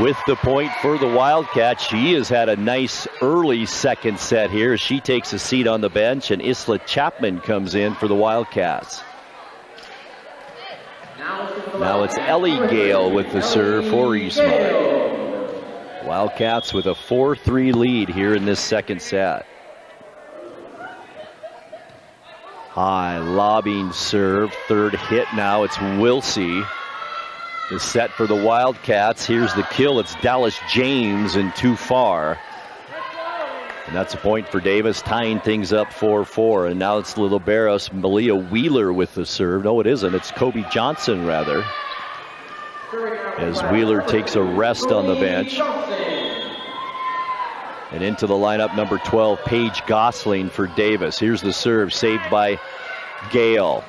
with the point for the Wildcats. She has had a nice early second set here. She takes a seat on the bench, and Isla Chapman comes in for the Wildcats. Now it's Ellie Gale with the serve for Eastmont. Wildcats with a 4-3 lead here in this second set. High lobbing serve. Third hit now. It's Wilsey. The set for the Wildcats. Here's the kill. It's Dallas James and too far. And that's a point for Davis, tying things up 4-4. And now it's the liberos, Malia Wheeler with the serve. No, it isn't. It's Kobe Johnson, rather. As Wheeler takes a rest on the bench. And into the lineup, number 12, Paige Gosling for Davis. Here's the serve, saved by Gale.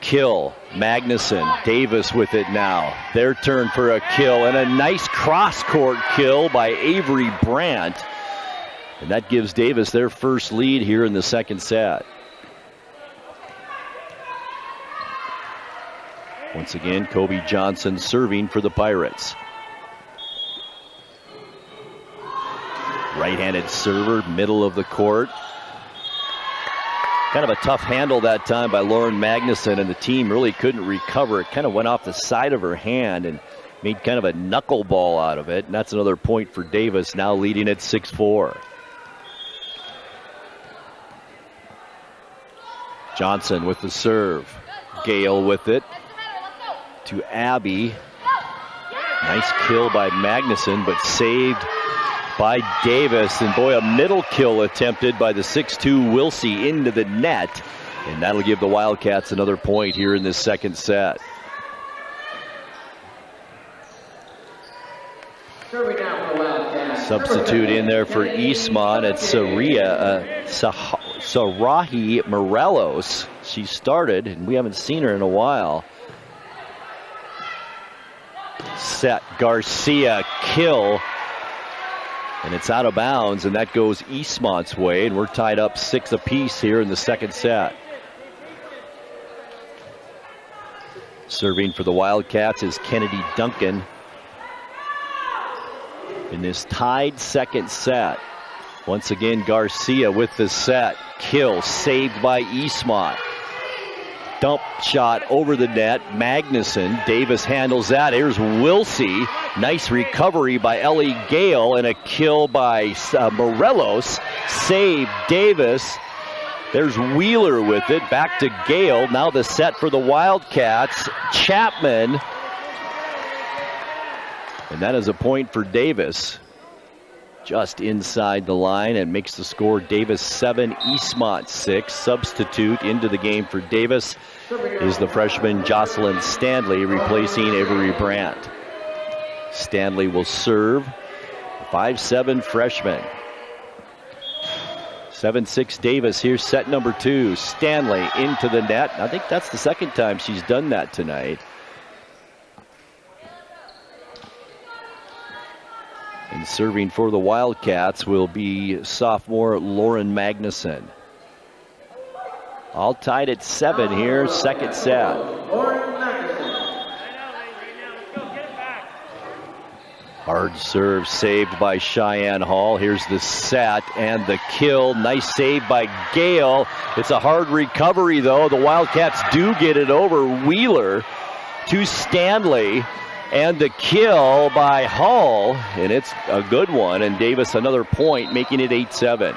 Kill, Magnuson, Davis with it now. Their turn for a kill, and a nice cross-court kill by Avery Brandt. And that gives Davis their first lead here in the second set. Once again, Kobe Johnson serving for the Pirates. Right-handed server, middle of the court. Kind of a tough handle that time by Lauren Magnuson, and the team really couldn't recover. It kind of went off the side of her hand and made kind of a knuckleball out of it. And that's another point for Davis, now leading at 6-4. Johnson with the serve. Gale with it to Abby. Nice kill by Magnuson, but saved by Davis. And boy, a middle kill attempted by the 6'2 Wilsey into the net. And that'll give the Wildcats another point here in this second set. Substitute in there for Eastmont. It's Sarahi Morelos. She started, and we haven't seen her in a while. Set Garcia, kill. And it's out of bounds, and that goes Eastmont's way, and we're tied up 6 apiece here in the second set. Serving for the Wildcats is Kennedy Duncan. In this tied second set, once again Garcia with the set. Kill, saved by Eastmont. Dump shot over the net. Magnuson. Davis handles that. Here's Wilsey. Nice recovery by Ellie Gale, and a kill by Morelos. Save Davis. There's Wheeler with it. Back to Gale. Now the set for the Wildcats. Chapman. And that is a point for Davis. Just inside the line, and makes the score Davis 7, Eastmont 6. Substitute into the game for Davis is the freshman Jocelyn Stanley, replacing Avery Brandt. Stanley will serve. 5'7" freshman. 7-6 Davis. Here's set number 2. Stanley into the net. I think that's the second time she's done that tonight. And serving for the Wildcats will be sophomore Lauren Magnuson. All tied at 7 here, second set. Hard serve saved by Cheyenne Hall. Here's the set and the kill. Nice save by Gale. It's a hard recovery though. The Wildcats do get it over Wheeler to Stanley. And the kill by Hall, and it's a good one, and Davis another point, making it 8-7.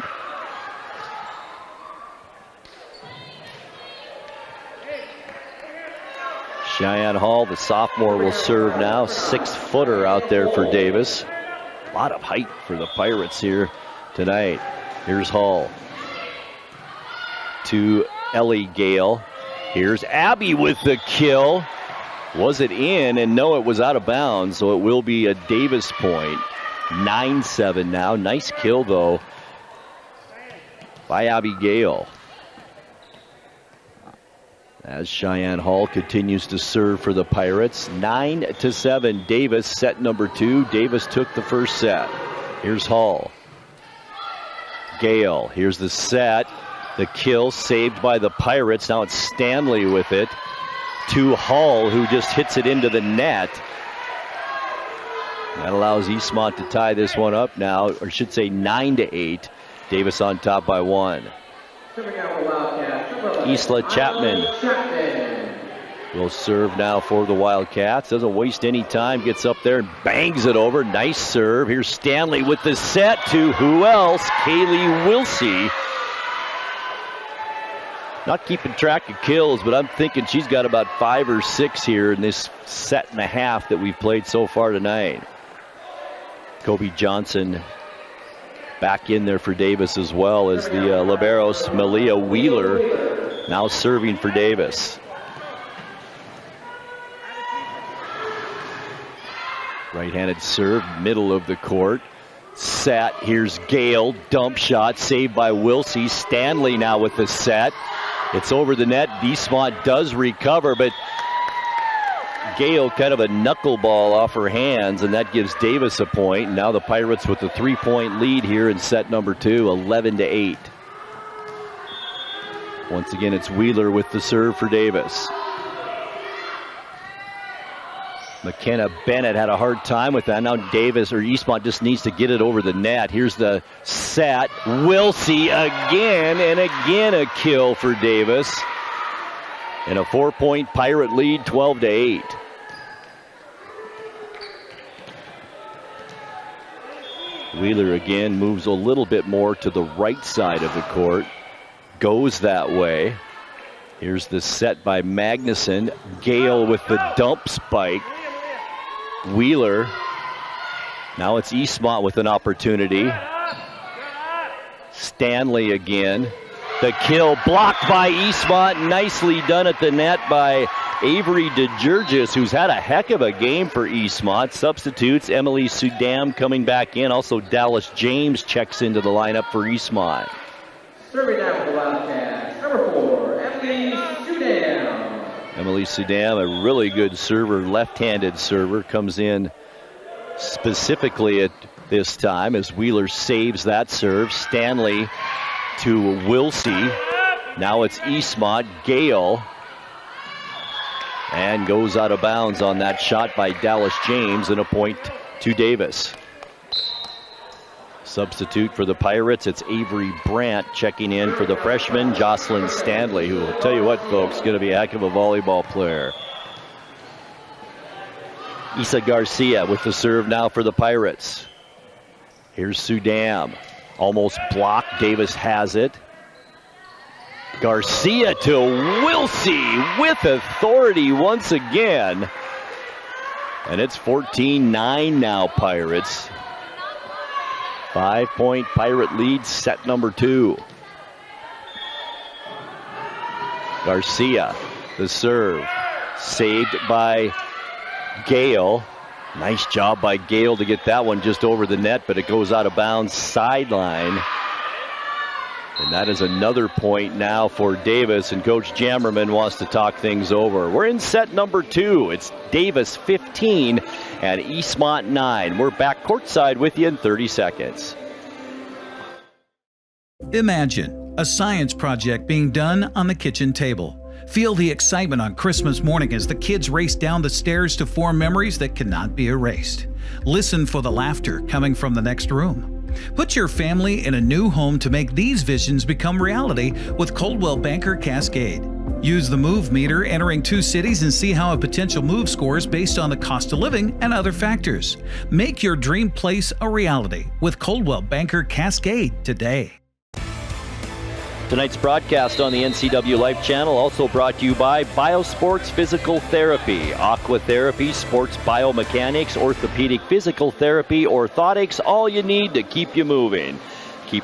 Cheyenne Hall, the sophomore, will serve now. 6-footer out there for Davis. A lot of height for the Pirates here tonight. Here's Hall to Ellie Gale. Here's Abby with the kill. Was it in? And no, it was out of bounds, so it will be a Davis point. 9-7 now. Nice kill, though, by Abby Gale. As Cheyenne Hall continues to serve for the Pirates. 9-7, Davis, set number 2. Davis took the first set. Here's Hall. Gale, here's the set. The kill saved by the Pirates. Now it's Stanley with it. To Hall, who just hits it into the net. That allows Eastmont to tie this one up now, or I should say 9-8. Davis on top by 1. Isla Chapman will serve now for the Wildcats. Doesn't waste any time. Gets up there and bangs it over. Nice serve. Here's Stanley with the set to who else? Kaylee Wilsey. not keeping track of kills, but I'm thinking she's got about 5 or 6 here in this set and a half that we've played so far tonight. Kobe Johnson back in there for Davis as well as the liberos, Malia Wheeler, now serving for Davis. Right-handed serve, middle of the court. Set, here's Gale, dump shot, saved by Wilsey. Stanley now with the set. It's over the net. Eastmont does recover, but Gale kind of a knuckleball off her hands, and that gives Davis a point. Now the Pirates with the 3-point lead here in set number 2, 11-8. Once again, it's Wheeler with the serve for Davis. McKenna Bennett had a hard time with that. Now Davis, or Eastmont, just needs to get it over the net. Here's the set. Wilsey again, and again a kill for Davis. And a 4-point Pirate lead, 12-8. Wheeler again moves a little bit more to the right side of the court. Goes that way. Here's the set by Magnuson. Gale with the dump spike. Wheeler. Now it's Eastmont with an opportunity. Stanley again. The kill blocked by Eastmont. Nicely done at the net by Avery DeGurgis, who's had a heck of a game for Eastmont. Substitutes, Emily Sudam coming back in. Also Dallas James checks into the lineup for Eastmont. Serving out for the Wildcats, number 4, Emily Sudam. Emily Sudam, a really good server, left-handed server, comes in specifically at this time as Wheeler saves that serve. Stanley to Wilsey. Now it's Eastmont. Gale. And goes out of bounds on that shot by Dallas James, and a point to Davis. Substitute for the Pirates, it's Avery Brandt checking in for the freshman Jocelyn Stanley, who will tell you what, folks, is going to be a heck of a volleyball player. Isa Garcia with the serve now for the Pirates. Here's Sudam. Almost blocked. Davis has it. Garcia to Wilsey with authority once again. And it's 14-9 now, Pirates. 5-point Pirate lead, set number 2. Garcia, the serve. Saved by Gale. Nice job by Gale to get that one just over the net, but it goes out of bounds sideline. And that is another point now for Davis, and Coach Jammerman wants to talk things over. We're in set number 2. It's Davis 15 and Eastmont 9. We're back courtside with you in 30 seconds. Imagine a science project being done on the kitchen table. Feel the excitement on Christmas morning as the kids race down the stairs to form memories that cannot be erased. Listen for the laughter coming from the next room. Put your family in a new home to make these visions become reality with Coldwell Banker Cascade. Use the Move Meter entering 2 cities and see how a potential move scores based on the cost of living and other factors. Make your dream place a reality with Coldwell Banker Cascade today. Tonight's broadcast on the NCWLIFE Channel also brought to you by Biosports Physical Therapy, Aqua Therapy, Sports Biomechanics, Orthopedic Physical Therapy, Orthotics, all you need to keep you moving.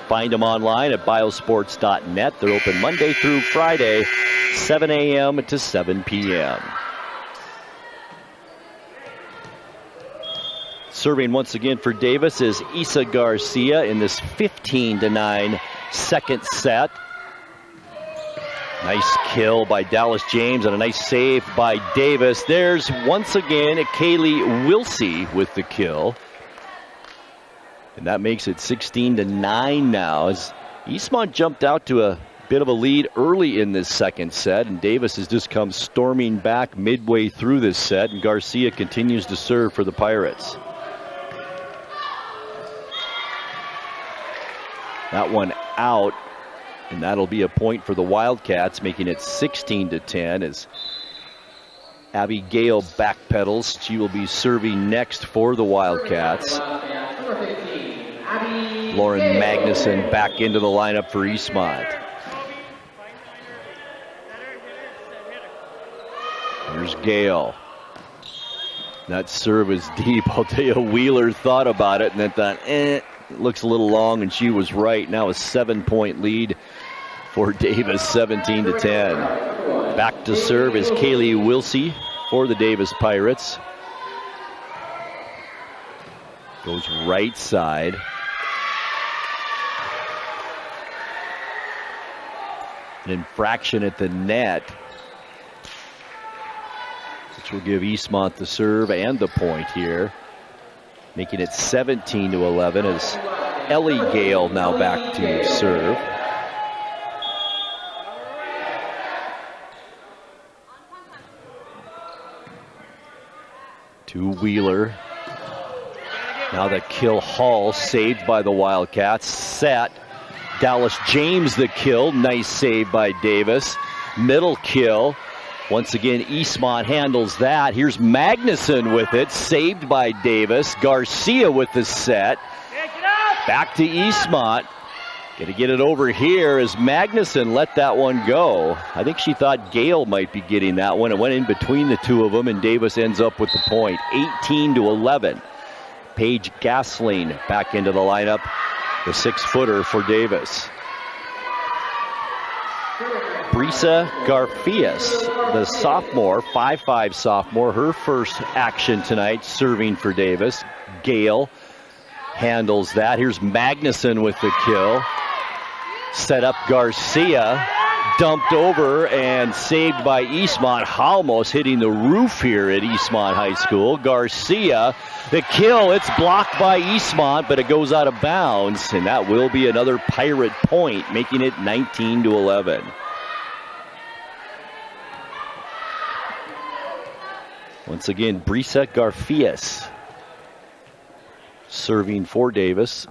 Find them online at biosports.net. They're open Monday through Friday, 7 a.m. to 7 p.m. Serving once again for Davis is Isa Garcia in this 15-9 second set. Nice kill by Dallas James and a nice save by Davis. There's once again Kaylee Wilsey with the kill. And that makes it 16-9 now as Eastmont jumped out to a bit of a lead early in this second set, and Davis has just come storming back midway through this set, and Garcia continues to serve for the Pirates. That one out, and that'll be a point for the Wildcats, making it 16-10 as Abby Gale backpedals. She will be serving next for the Wildcats. Lauren Magnuson back into the lineup for Eastmont. Here's Gale. That serve is deep. I'll tell you, Wheeler thought about it and then thought, it looks a little long, and she was right. Now a 7-point lead for Davis, 17-10. Back to serve is Kaylee Wilsey for the Davis Pirates. Goes right side. An infraction at the net, which will give Eastmont the serve and the point here, making it 17-11 as Ellie Gale now back to serve. To Wheeler. Now the kill Hall, saved by the Wildcats. Set. Dallas James the kill. Nice save by Davis. Middle kill. Once again, Eastmont handles that. Here's Magnuson with it. Saved by Davis. Garcia with the set. Back to Eastmont. Going to get it over here as Magnuson let that one go. I think she thought Gale might be getting that one. It went in between the two of them, and Davis ends up with the point. 18-11. Paige Gasling back into the lineup. The 6-footer for Davis. Brisa Garfias, the sophomore, 5'5" sophomore, her first action tonight, serving for Davis. Gale handles that. Here's Magnuson with the kill. Set up Garcia, dumped over and saved by Eastmont. Almost hitting the roof here at Eastmont High School. Garcia, the kill, it's blocked by Eastmont, but it goes out of bounds, and that will be another Pirate point, making it 19-11. Once again, Brisa Garfias serving for Davis.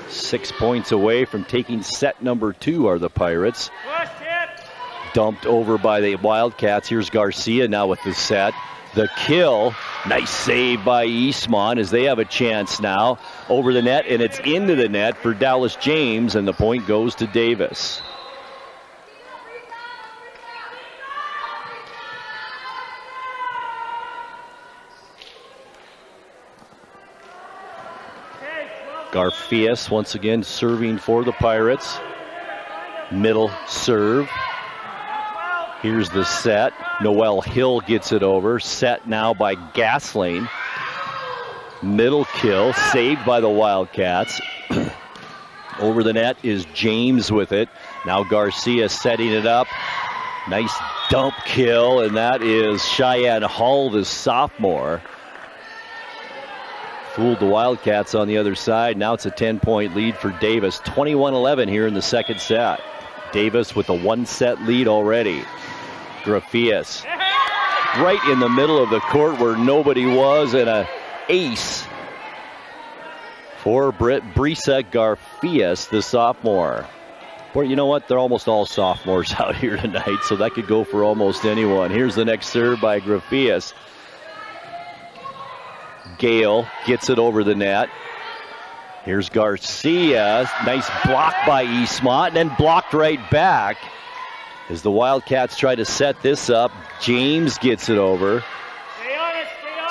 6 points away from taking set number 2 are the Pirates. Dumped over by the Wildcats. Here's Garcia now with the set. The kill. Nice save by Eastmont as they have a chance now over the net, and it's into the net for Dallas James, and the point goes to Davis. Garfias once again serving for the Pirates. Middle serve. Here's the set. Noelle Hill gets it over. Set now by Gasling. Middle kill, saved by the Wildcats. Over the net is James with it. Now Garcia setting it up. Nice dump kill, and that is Cheyenne Hall, the sophomore. Fooled the Wildcats on the other side. Now it's a 10-point lead for Davis. 21-11 here in the second set. Davis with a 1-set lead already. Garfias right in the middle of the court where nobody was, and a ace for Brisa Garfias, the sophomore. Boy, you know what? They're almost all sophomores out here tonight, so that could go for almost anyone. Here's the next serve by Garfias. Gale gets it over the net. Here's Garcia. Nice block by Eastmont, and then blocked right back as the Wildcats try to set this up. James gets it over.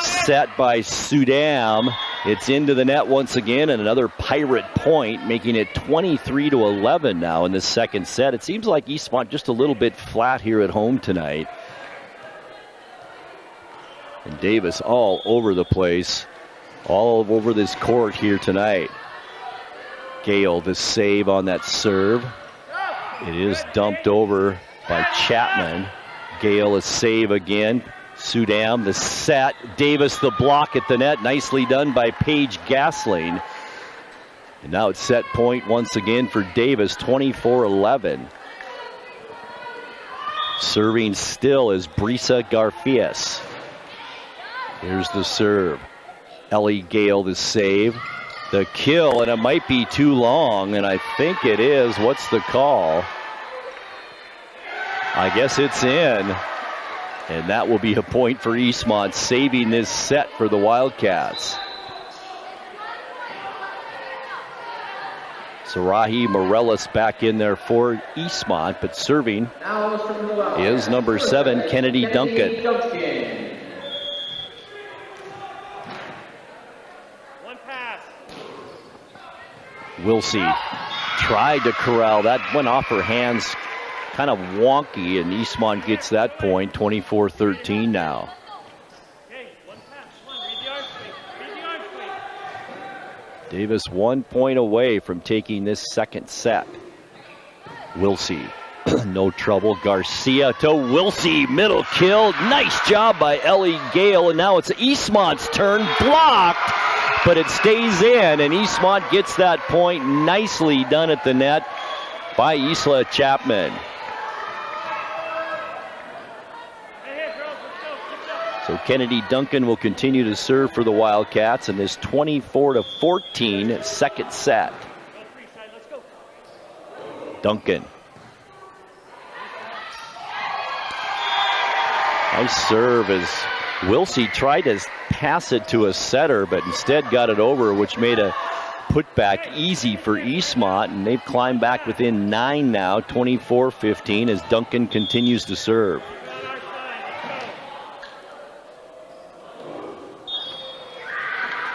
Set by Sudam. It's into the net once again, and another Pirate point, making it 23-11 now in the second set. It seems like Eastmont just a little bit flat here at home tonight. And Davis all over the place, all over this court here tonight. Gale, the save on that serve. It is dumped over by Chapman. Gale, a save again. Sudam, the set. Davis, the block at the net. Nicely done by Paige Gasling. And now it's set point once again for Davis, 24-11. Serving still is Brisa Garfias. Here's the serve. Ellie Gale, the save. The kill, and it might be too long, and I think it is. What's the call? I guess it's in. And that will be a point for Eastmont, saving this set for the Wildcats. Sarahi Morales back in there for Eastmont, but serving is number 7, Kennedy Duncan. Wilsey tried to corral. That went off her hands, kind of wonky, and Eastmont gets that point, 24-13 now. Davis 1 point away from taking this second set. Wilsey, no trouble. Garcia to Wilsey, middle kill. Nice job by Ellie Gale, and now it's Eastmont's turn. Blocked, but it stays in, and Eastmont gets that point. Nicely done at the net by Isla Chapman. So Kennedy Duncan will continue to serve for the Wildcats in this 24-14 second set. Duncan. Nice serve as Wilsey tried to pass it to a setter, but instead got it over, which made a putback easy for Eastmont, and they've climbed back within 9 now, 24-15, as Duncan continues to serve.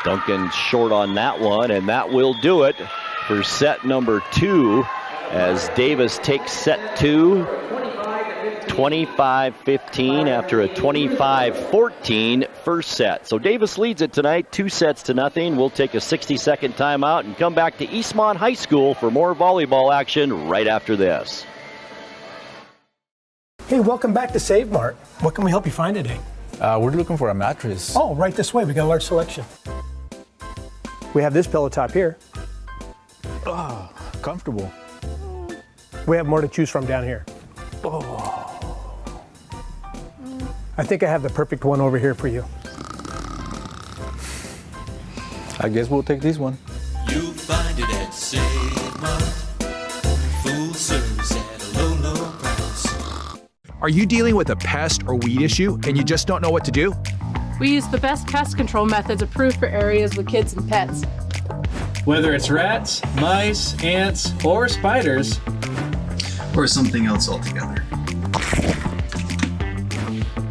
Duncan short on that one, and that will do it for set number 2 as Davis takes set 2, 25-15 after a 25-14 first set. So Davis leads it tonight, 2-0. We'll take a 60-second timeout and come back to Eastmont High School for more volleyball action right after this. Hey, welcome back to Save Mart. What can we help you find today? We're looking for a mattress. Oh, right this way. We got a large selection. We have this pillow top here. Oh, comfortable. We have more to choose from down here. Oh. I think I have the perfect one over here for you. I guess we'll take this one. You'll find it at Save Mart. Full service at a low, low price. Are you dealing with a pest or weed issue and you just don't know what to do? We use the best pest control methods approved for areas with kids and pets. Whether it's rats, mice, ants, or spiders, or something else altogether,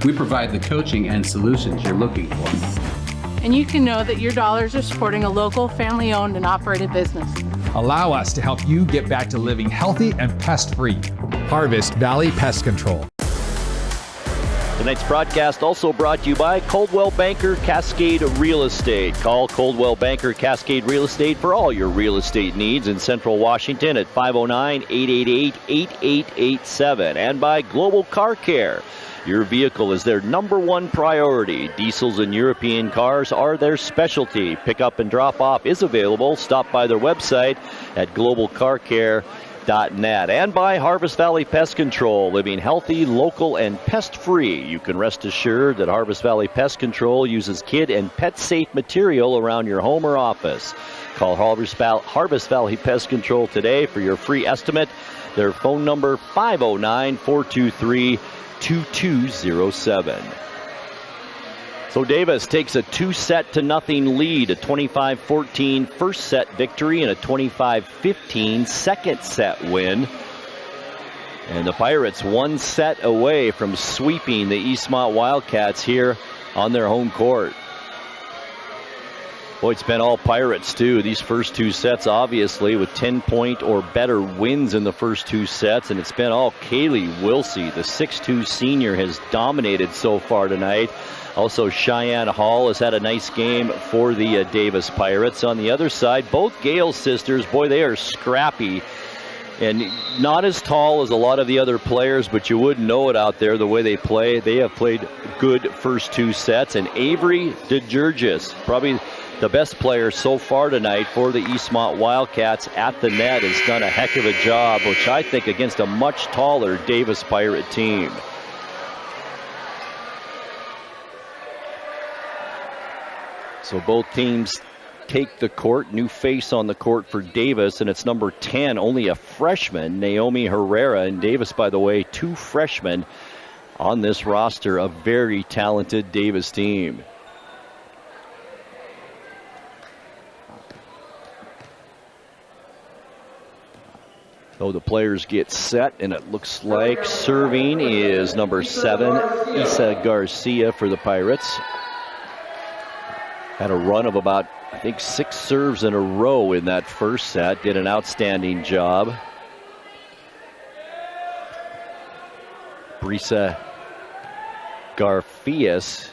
we provide the coaching and solutions you're looking for. And you can know that your dollars are supporting a local, family-owned and operated business. Allow us to help you get back to living healthy and pest-free. Harvest Valley Pest Control. Tonight's broadcast also brought to you by Coldwell Banker Cascade Real Estate. Call Coldwell Banker Cascade Real Estate for all your real estate needs in Central Washington at 509-888-8887. And by Global Car Care. Your vehicle is their /1 priority. Diesels and European cars are their specialty. Pick up and drop off is available. Stop by their website at globalcarcare.net. And by Harvest Valley Pest Control, living healthy, local, and pest-free. You can rest assured that Harvest Valley Pest Control uses kid and pet-safe material around your home or office. Call Harvest Valley Pest Control today for your free estimate. Their phone number 509-423-2207. So Davis takes a 2-0 lead, a 25-14 first set victory and a 25-15 second set win. And the Pirates 1 set away from sweeping the Eastmont Wildcats here on their home court. Boy, it's been all Pirates too. These first 2 sets, obviously, with 10-point or better wins in the first 2 sets. And it's been all Kaylee Wilsey. The 6'2 senior has dominated so far tonight. Also, Cheyenne Hall has had a nice game for the Davis Pirates. On the other side, both Gale sisters, boy, they are scrappy. And not as tall as a lot of the other players, but you wouldn't know it out there the way they play. They have played good first 2 sets. And Avery DeGeorgis, probably the best player so far tonight for the Eastmont Wildcats at the net, has done a heck of a job, which I think against a much taller Davis Pirate team. So both teams take the court. New face on the court for Davis, and it's number 10, only a freshman, Naomi Herrera. And Davis, by the way, 2 freshmen on this roster, a very talented Davis team. So the players get set, and it looks like serving is number 7, Isa Garcia for the Pirates. Had a run of about, I think, 6 serves in a row in that first set. Did an outstanding job. Brisa Garfias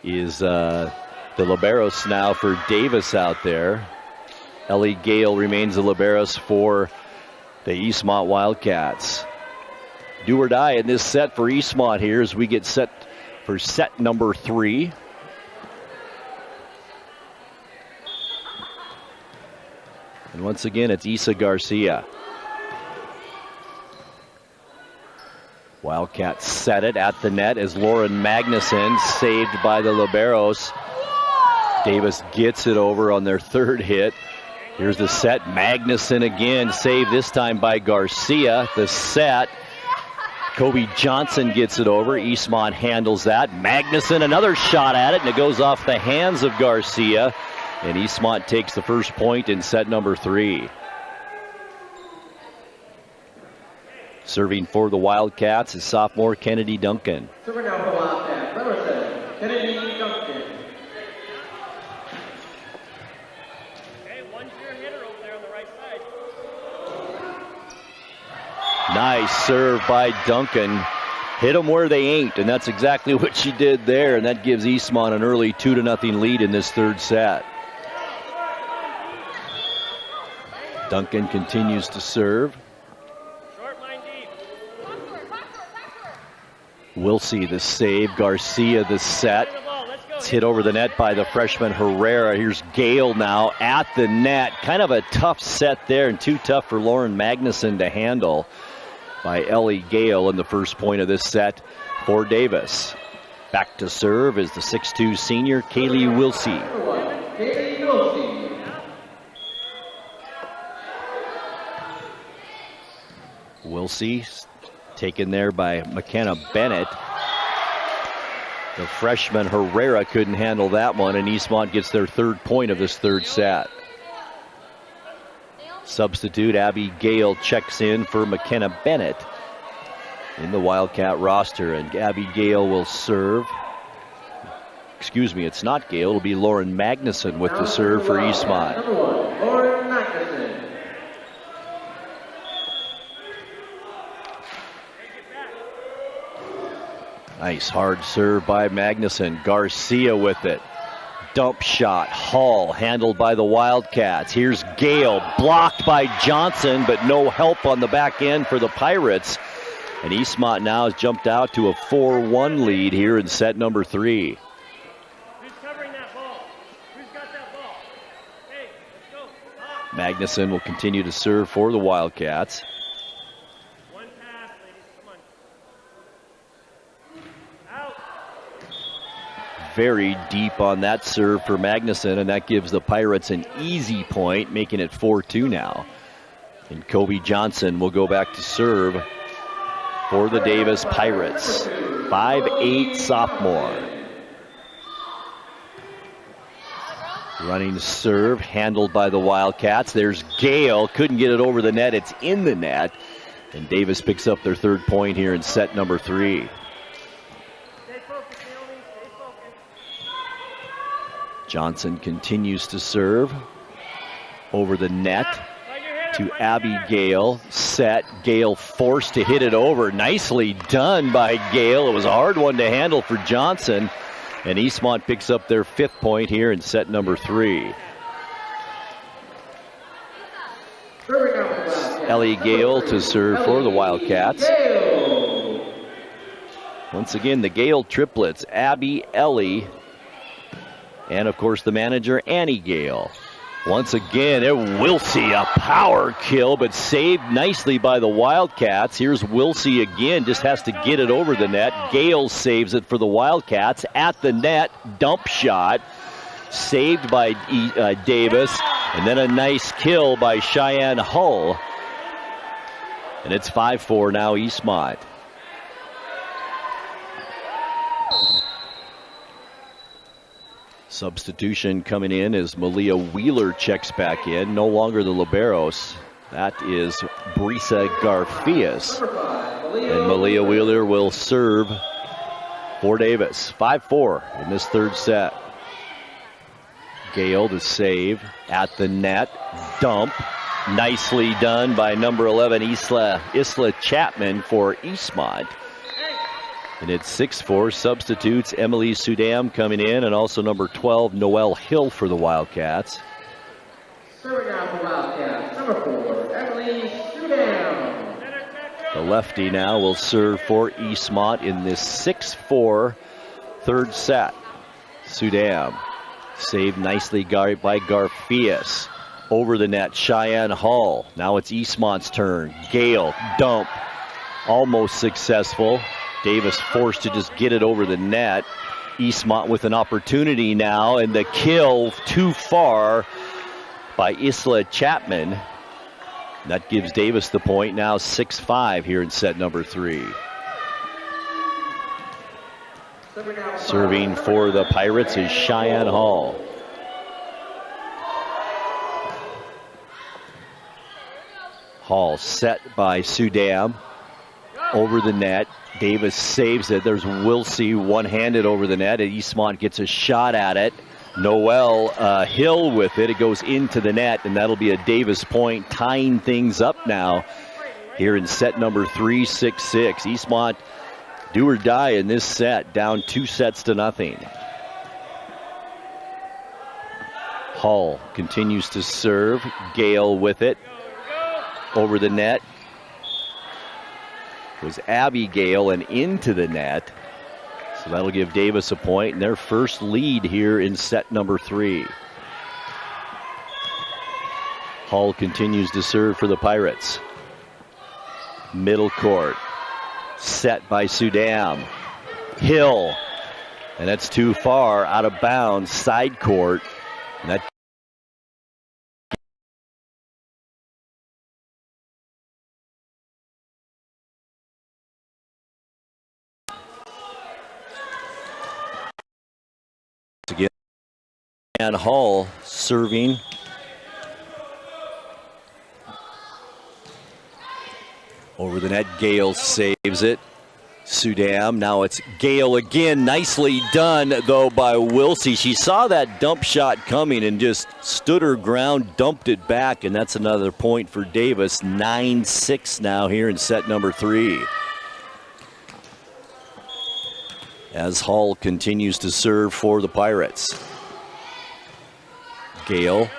is the liberos now for Davis out there. Ellie Gale remains the liberos for the Eastmont Wildcats. Do or die in this set for Eastmont here as we get set for set number 3. And once again, it's Isa Garcia. Wildcats set it at the net as Lauren Magnuson saved by the liberos. Davis gets it over on their third hit. Here's the set. Magnuson again, saved this time by Garcia. The set. Kobe Johnson gets it over. Eastmont handles that. Magnuson, another shot at it, and it goes off the hands of Garcia. And Eastmont takes the first point in set number 3. Serving for the Wildcats is sophomore Kennedy Duncan. Serving now for the Wildcats, number 7, Kennedy Duncan. Nice serve by Duncan. Hit them where they ain't, and that's exactly what she did there, and that gives Eastmont an early 2-0 lead in this third set. Duncan continues to serve. We'll see the save. Garcia the set. It's hit over the net by the freshman Herrera. Here's Gale now at the net. Kind of a tough set there, and too tough for Lauren Magnuson to handle by Ellie Gale in the first point of this set for Davis. Back to serve is the 6'2 senior Kaylee Wilsey. Wilsey taken there by McKenna Bennett. The freshman Herrera couldn't handle that one, and Eastmont gets their third point of this third set. Substitute Abby Gale checks in for McKenna Bennett in the Wildcat roster, and Abby Gale will serve. Excuse me, it's not Gale, it'll be Lauren Magnuson with the serve for Eastmont. Number 1, Lauren Magnuson. Nice hard serve by Magnuson. Garcia with it. Dump shot. Hall handled by the Wildcats. Here's Gale, blocked by Johnson, but no help on the back end for the Pirates. And Eastmont now has jumped out to a 4-1 lead here in set number 3. Who's covering that ball? Who's got that ball? Hey, let's go. Magnuson will continue to serve for the Wildcats. Very deep on that serve for Magnuson, and that gives the Pirates an easy point, making it 4-2 now. And Kobe Johnson will go back to serve for the Davis Pirates. 5'8" sophomore. Running serve, handled by the Wildcats. There's Gale, couldn't get it over the net. It's in the net. And Davis picks up their third point here in set number 3. Johnson continues to serve over the net to Abby Gale. Set. Gale forced to hit it over. Nicely done by Gale. It was a hard one to handle for Johnson. And Eastmont picks up their 5th point here in set number 3. Ellie Gale to serve for the Wildcats. Once again, the Gale triplets. Abby, Ellie, and, of course, the manager, Annie Gale. Once again, we'll see a power kill, but saved nicely by the Wildcats. Here's Wilsey again, just has to get it over the net. Gale saves it for the Wildcats. At the net, dump shot. Saved by Davis. And then a nice kill by Cheyenne Hull. And it's 5-4 now, Eastmont. Substitution coming in as Malia Wheeler checks back in. No longer the liberos. That is Brisa Garfias. And Malia Wheeler will serve for Davis. 5-4 in this third set. Gale to save at the net. Dump. Nicely done by number 11, Isla Chapman for Eastmont. And it's 6-4. Substitutes Emily Sudam coming in, and also number 12, Noelle Hill for the Wildcats. Serving out the Wildcats, number 4, Emily Sudam. The lefty now will serve for Eastmont in this 6-4 third set. Sudam saved nicely by Garfias. Over the net, Cheyenne Hall. Now it's Eastmont's turn. Gale, dump. Almost successful. Davis forced to just get it over the net. Eastmont with an opportunity now, and the kill too far by Isla Chapman. That gives Davis the point. Now 6-5 here in set number 3. Serving for the Pirates is Cheyenne Hall. Hall set by Sudam. Over the net. Davis saves it. There's Wilsey one-handed over the net, and Eastmont gets a shot at it. Noelle Hill with it. It goes into the net, and that'll be a Davis point, tying things up now here in set number 3, 6-6. Eastmont do or die in this set, down 2-0. Hall continues to serve. Gale with it. Over the net was Abby Gale and into the net. So that'll give Davis a point and their first lead here in set number 3. Hall continues to serve for the Pirates. Middle court. Set by Sudam. Hill. And that's too far out of bounds. Side court. And that again. And Hall serving. Over the net, Gale saves it. Sudam, now it's Gale again. Nicely done, though, by Wilsey. She saw that dump shot coming and just stood her ground, dumped it back, and that's another point for Davis. 9-6 now here in set number 3. As Hall continues to serve for the Pirates. Gale,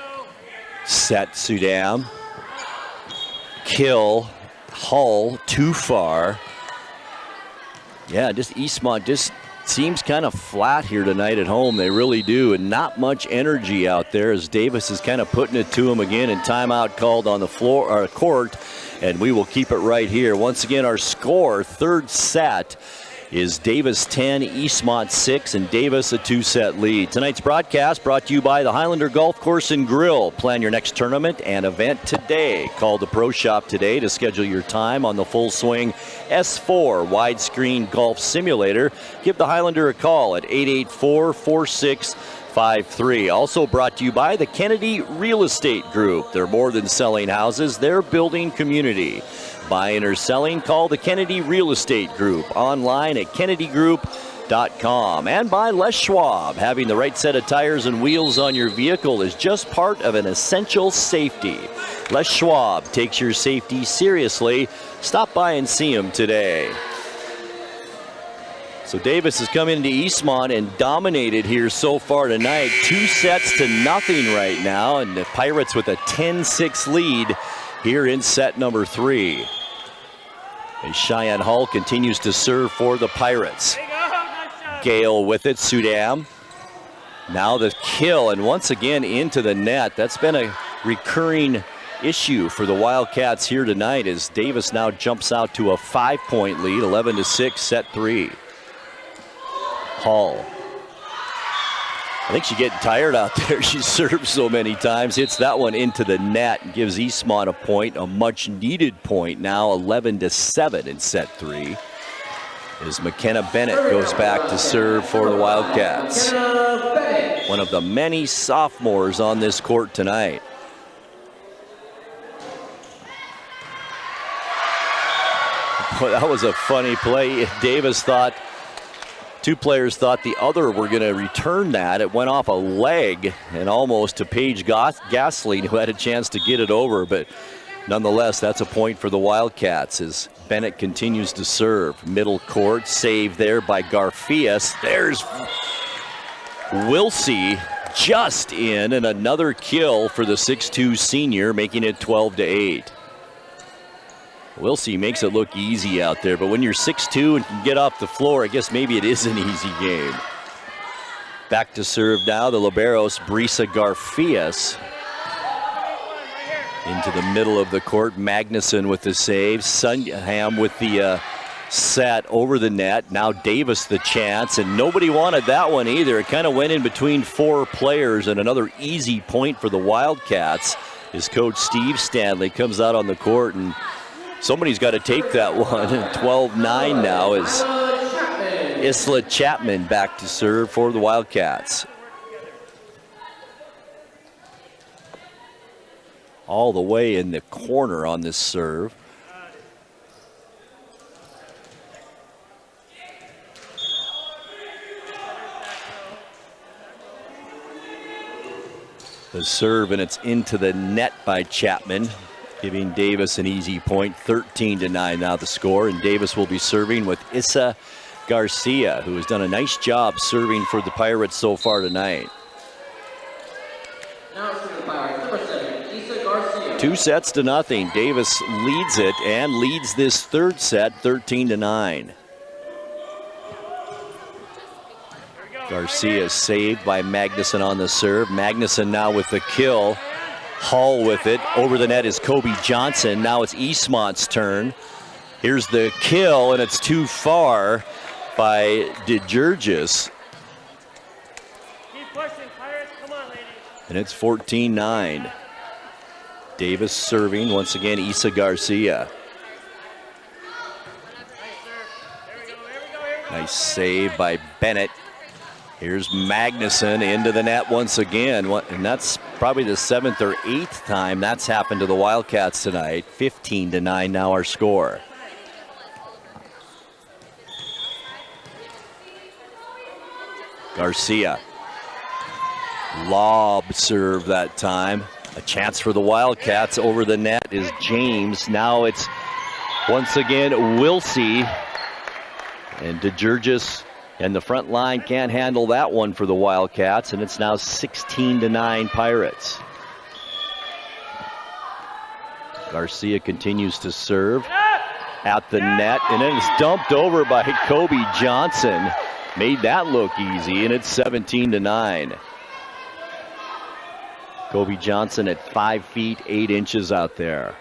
set Sudam. Kill. Hall too far. Yeah, just Eastmont just seems kind of flat here tonight at home. They really do, and not much energy out there as Davis is kind of putting it to him again, and timeout called on the floor or court, and we will keep it right here. Once again, our score, third set, is Davis 10, Eastmont 6, and Davis a 2-set lead. Tonight's broadcast brought to you by the Highlander Golf Course and Grill. Plan your next tournament and event today. Call the Pro Shop today to schedule your time on the Full Swing S4 widescreen golf simulator. Give the Highlander a call at 884-4653. Also brought to you by the Kennedy Real Estate Group. They're more than selling houses, they're building community. Buying or selling, call the Kennedy Real Estate Group. Online at kennedygroup.com. And by Les Schwab. Having the right set of tires and wheels on your vehicle is just part of an essential safety. Les Schwab takes your safety seriously. Stop by and see him today. So Davis has come into Eastmont and dominated here so far tonight. 2-0 right now, and the Pirates with a 10-6 lead here in set number 3. As Cheyenne Hall continues to serve for the Pirates. Gale with it, Sudam. Now the kill, and once again into the net. That's been a recurring issue for the Wildcats here tonight as Davis now jumps out to a 5-point lead, 11-6, set 3. Hall. I think she's getting tired out there. She serves so many times. Hits that one into the net and gives Eastmont a point, a much-needed point. Now 11-7 in set 3. As McKenna Bennett goes back to serve for the Wildcats. One of the many sophomores on this court tonight. Well, that was a funny play. Davis thought, two players thought the other were going to return that. It went off a leg and almost to Paige Gasling, who had a chance to get it over. But nonetheless, that's a point for the Wildcats as Bennett continues to serve. Middle court, save there by Garfias. There's Wilsey just in, and another kill for the 6'2 senior, making it 12-8. Wilsey makes it look easy out there, but when you're 6'2 and can get off the floor, I guess maybe it is an easy game. Back to serve now, the liberos, Brisa Garfias. Into the middle of the court, Magnuson with the save. Sunham with the set over the net. Now Davis the chance, and nobody wanted that one either. It kind of went in between four players, and another easy point for the Wildcats as Coach Steve Stanley comes out on the court, and somebody's got to take that one. 12-9 now is Isla Chapman back to serve for the Wildcats. All the way in the corner on this serve. The serve, and it's into the net by Chapman, giving Davis an easy point. 13-9 now the score, and Davis will be serving with Issa Garcia, who has done a nice job serving for the Pirates so far tonight. Now it's the Pirates, number 7, Issa Garcia. 2-0. Davis leads it and leads this third set 13-9. Garcia saved by Magnuson on the serve. Magnuson now with the kill. Hall with it. Over the net is Kobe Johnson. Now it's Eastmont's turn. Here's the kill, and it's too far by DeGeorgis. Keep pushing, Pirates. Come on, ladies. And it's 14-9. Davis serving once again, Issa Garcia. Nice save by Bennett. Here's Magnuson into the net once again, and that's probably the 7th or 8th time that's happened to the Wildcats tonight. 15-9 now our score. Garcia. Lob serve that time. A chance for the Wildcats. Over the net is James. Now it's once again Wilsey. And DeGeorgis and the front line can't handle that one for the Wildcats, and it's now 16-9 Pirates. Garcia continues to serve at the net, and then it's dumped over by Kobe Johnson. Made that look easy, and it's 17-9. Kobe Johnson at 5 feet 8 inches out there.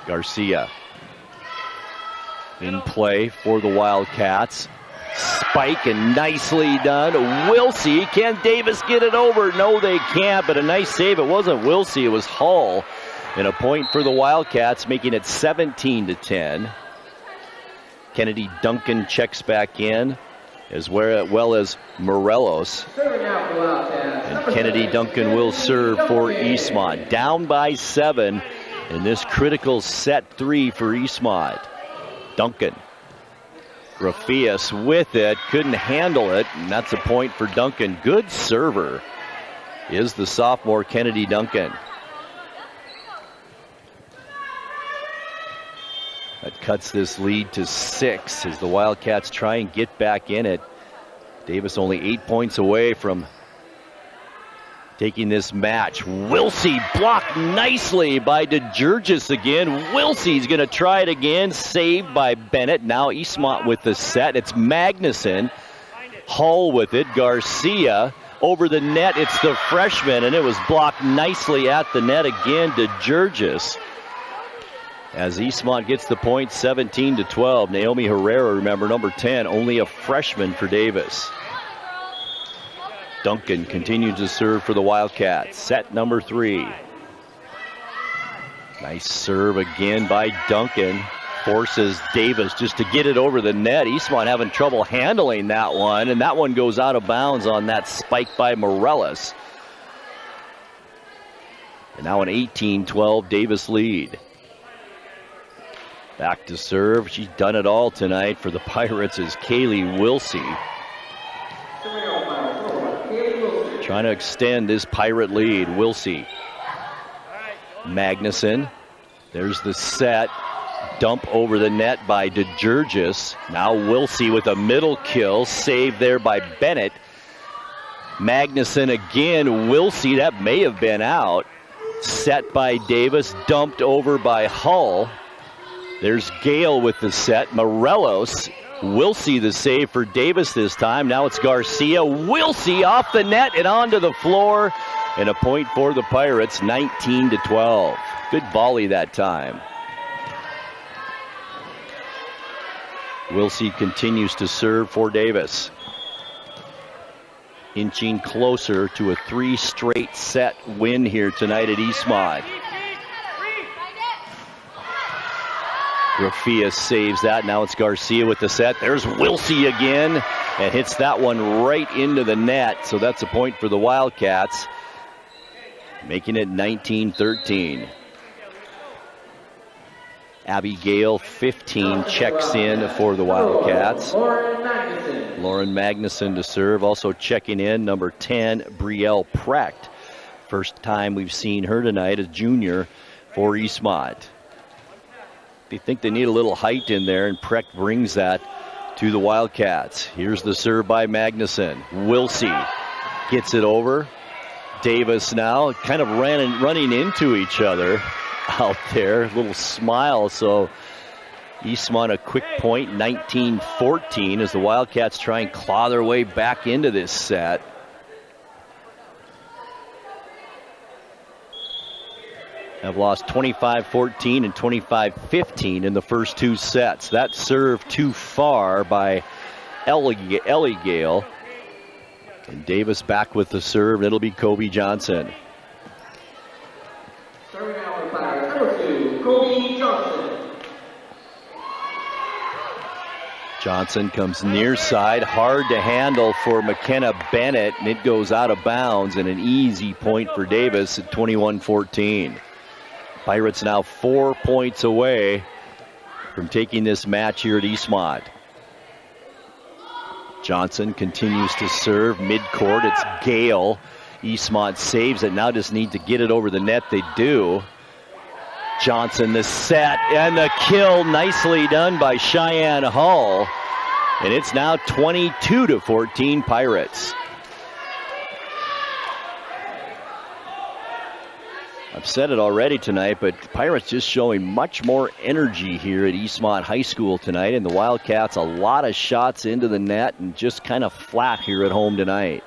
Garcia in play for the Wildcats. Spike, and nicely done. Wilsey, can Davis get it over? No, they can't, but a nice save. It wasn't Wilsey, it was Hall. And a point for the Wildcats, making it 17-10. Kennedy Duncan checks back in, as well as Morelos. And Kennedy Duncan will serve for Eastmont. Down by 7 in this critical set 3 for Eastmont. Duncan. Grafias with it, couldn't handle it, and that's a point for Duncan. Good server is the sophomore Kennedy Duncan. That cuts this lead to 6 as the Wildcats try and get back in it. Davis only 8 points away from taking this match. Wilsey blocked nicely by DeGeorgis again. Wilsey's going to try it again. Saved by Bennett. Now Eastmont with the set. It's Magnuson. Hall with it. Garcia over the net. It's the freshman, and it was blocked nicely at the net again. DeGeorgis. As Eastmont gets the point, 17-12. Naomi Herrera, remember, number 10, only a freshman for Davis. Duncan continues to serve for the Wildcats. Set number 3. Nice serve again by Duncan. Forces Davis just to get it over the net. Eastmont having trouble handling that one, and that one goes out of bounds on that spike by Morelos. And now an 18-12 Davis lead. Back to serve. She's done it all tonight for the Pirates is Kaylee Wilsey. Trying to extend this Pirate lead. Wilsey. Magnuson. There's the set. Dump over the net by DeGurgis. Now Wilsey with a middle kill. Save there by Bennett. Magnuson again. Wilsey, that may have been out. Set by Davis. Dumped over by Hull. There's Gale with the set. Morelos. Wilsey the save for Davis this time. Now it's Garcia. Wilsey off the net and onto the floor. And a point for the Pirates, 19-12. Good volley that time. Wilsey continues to serve for Davis. Inching closer to a 3 straight set win here tonight at Eastmont. Grafia saves that. Now it's Garcia with the set. There's Wilsey again and hits that one right into the net. So that's a point for the Wildcats, making it 19-13. Abby Gale, 15, checks in for the Wildcats. Lauren Magnuson to serve. Also checking in, number 10, Brielle Precht. First time we've seen her tonight as junior for Eastmont. They think they need a little height in there, and Precht brings that to the Wildcats. Here's the serve by Magnuson. Wilsey gets it over. Davis now kind of running into each other out there. A little smile. So Eastmont a quick point, 19-14, as the Wildcats try and claw their way back into this set. Have lost 25-14 and 25-15 in the first 2 sets. That serve too far by Ellie Gale. And Davis back with the serve. It'll be Kobe Johnson. Serving out the fire, number 2, Kobe Johnson. Johnson comes near side. Hard to handle for McKenna Bennett. And it goes out of bounds and an easy point for Davis at 21-14. Pirates now 4 points away from taking this match here at Eastmont. Johnson continues to serve midcourt. It's Gale. Eastmont saves it. Now just need to get it over the net. They do. Johnson the set and the kill. Nicely done by Cheyenne Hull. And it's now 22-14 Pirates. I've said it already tonight, but Pirates just showing much more energy here at Eastmont High School tonight. And the Wildcats, a lot of shots into the net and just kind of flat here at home tonight.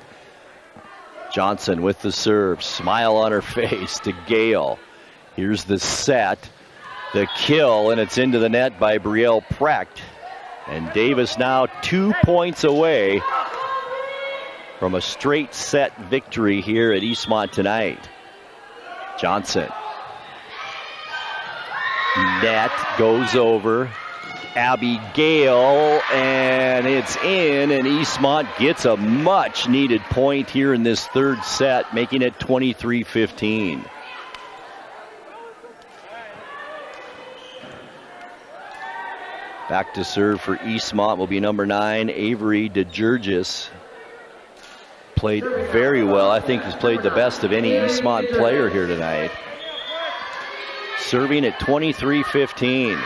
Johnson with the serve. Smile on her face to Gale. Here's the set. The kill, and it's into the net by Brielle Precht. And Davis now 2 points away from a straight set victory here at Eastmont tonight. Johnson. Net goes over. Abby Gale, and it's in, and Eastmont gets a much needed point here in this third set, making it 23-15. Back to serve for Eastmont will be number 9, Avery DeGurgis. Played very well. I think has played the best of any Eastmont player here tonight. Serving at 23-15.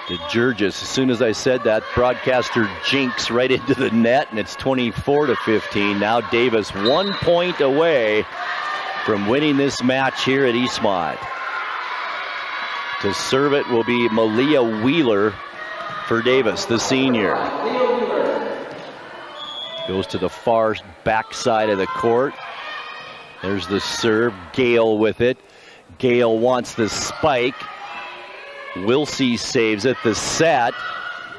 DeGurgis, as soon as I said that, broadcaster jinx right into the net, and it's 24-15. Now Davis 1 point away from winning this match here at Eastmont. To serve it will be Malia Wheeler for Davis, the senior. Goes to the far back side of the court. There's the serve. Gale with it. Gale wants the spike. Wilsey saves it. The set.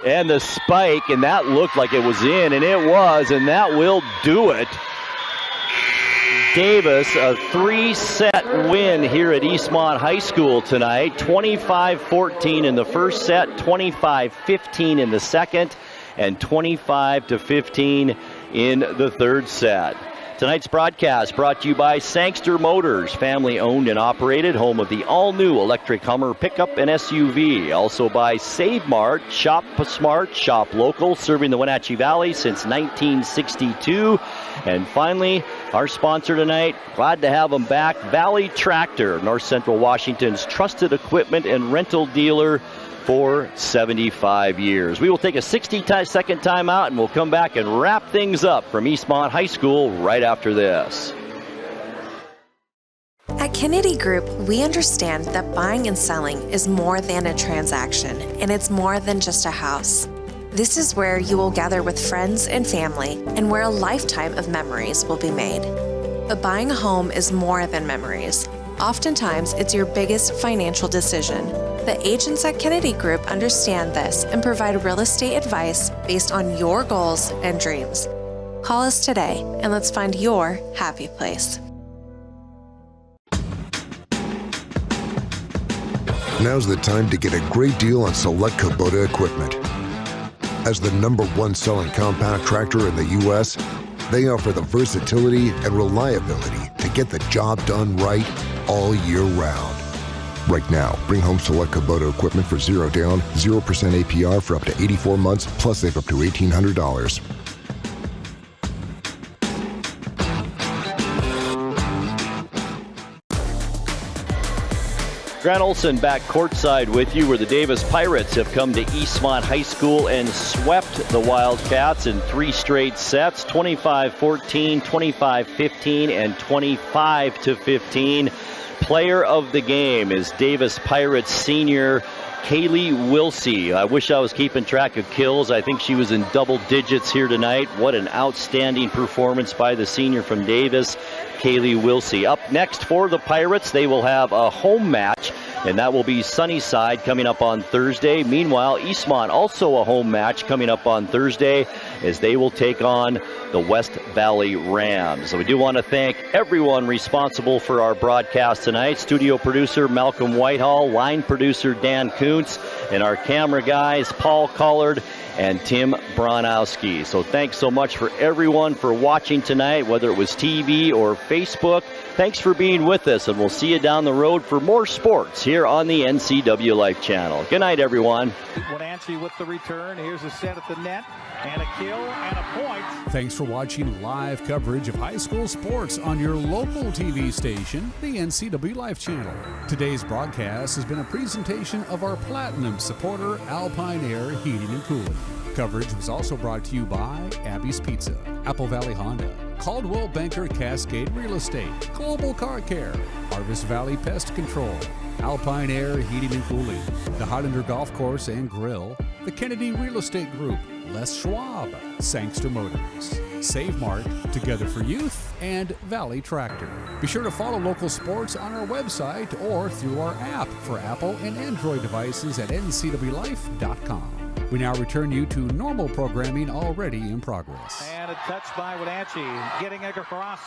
And the spike. And that looked like it was in. And it was. And that will do it. Davis, a 3-set win here at Eastmont High School tonight. 25-14 in the first set. 25-15 in the second. And 25-15 in the third set. Tonight's broadcast brought to you by Sangster Motors, family owned and operated, home of the all-new electric Hummer pickup and SUV. Also by Save Mart, shop smart, shop local, serving the Wenatchee Valley since 1962. And finally, our sponsor tonight, glad to have them back, Valley Tractor, North Central Washington's trusted equipment and rental dealer for 75 years. We will take a 60-second timeout, and we'll come back and wrap things up from Eastmont High School right after this. At Kennedy Group, we understand that buying and selling is more than a transaction, and it's more than just a house. This is where you will gather with friends and family, and where a lifetime of memories will be made. But buying a home is more than memories. Oftentimes, it's your biggest financial decision. The agents at Kennedy Group understand this and provide real estate advice based on your goals and dreams. Call us today and let's find your happy place. Now's the time to get a great deal on select Kubota equipment. As the #1 selling compact tractor in the U.S., they offer the versatility and reliability to get the job done right all year round. Right now, bring home select Kubota equipment for 0 down, 0% APR for up to 84 months, plus save up to $1,800. Grant Olson back courtside with you, where the Davis Pirates have come to Eastmont High School and swept the Wildcats in 3 straight sets, 25-14, 25-15, and 25-15. Player of the game is Davis Pirates senior Kaylee Wilsey. I wish I was keeping track of kills. I think she was in double digits here tonight. What an outstanding performance by the senior from Davis, Kaylee Wilsey. Up next for the Pirates, they will have a home match, and that will be Sunnyside coming up on Thursday. Meanwhile, Eastmont also a home match coming up on Thursday, as they will take on the West Valley Rams. So we do want to thank everyone responsible for our broadcast tonight. Studio producer Malcolm Whitehall, line producer Dan Kuntz, and our camera guys Paul Collard and Tim Bronowski. So thanks so much for everyone for watching tonight, whether it was TV or Facebook. Thanks for being with us, and we'll see you down the road for more sports here on the NCWLIFE Channel. Good night, everyone. Wenatchee with the return. Here's a set at the net, and a kill, and a point. Thanks for watching live coverage of high school sports on your local TV station, the NCWLIFE Channel. Today's broadcast has been a presentation of our Platinum supporter, Alpine Air Heating and Cooling. Coverage was also brought to you by Abby's Pizza, Apple Valley Honda, Caldwell Banker Cascade Real Estate, Global Car Care, Harvest Valley Pest Control, Alpine Air Heating and Cooling, the Highlander Golf Course and Grill, the Kennedy Real Estate Group, Les Schwab, Sangster Motors, Save Mart, Together for Youth, and Valley Tractor. Be sure to follow local sports on our website or through our app for Apple and Android devices at ncwlife.com. We now return you to normal programming already in progress. And a touch by Wenatchee, getting across.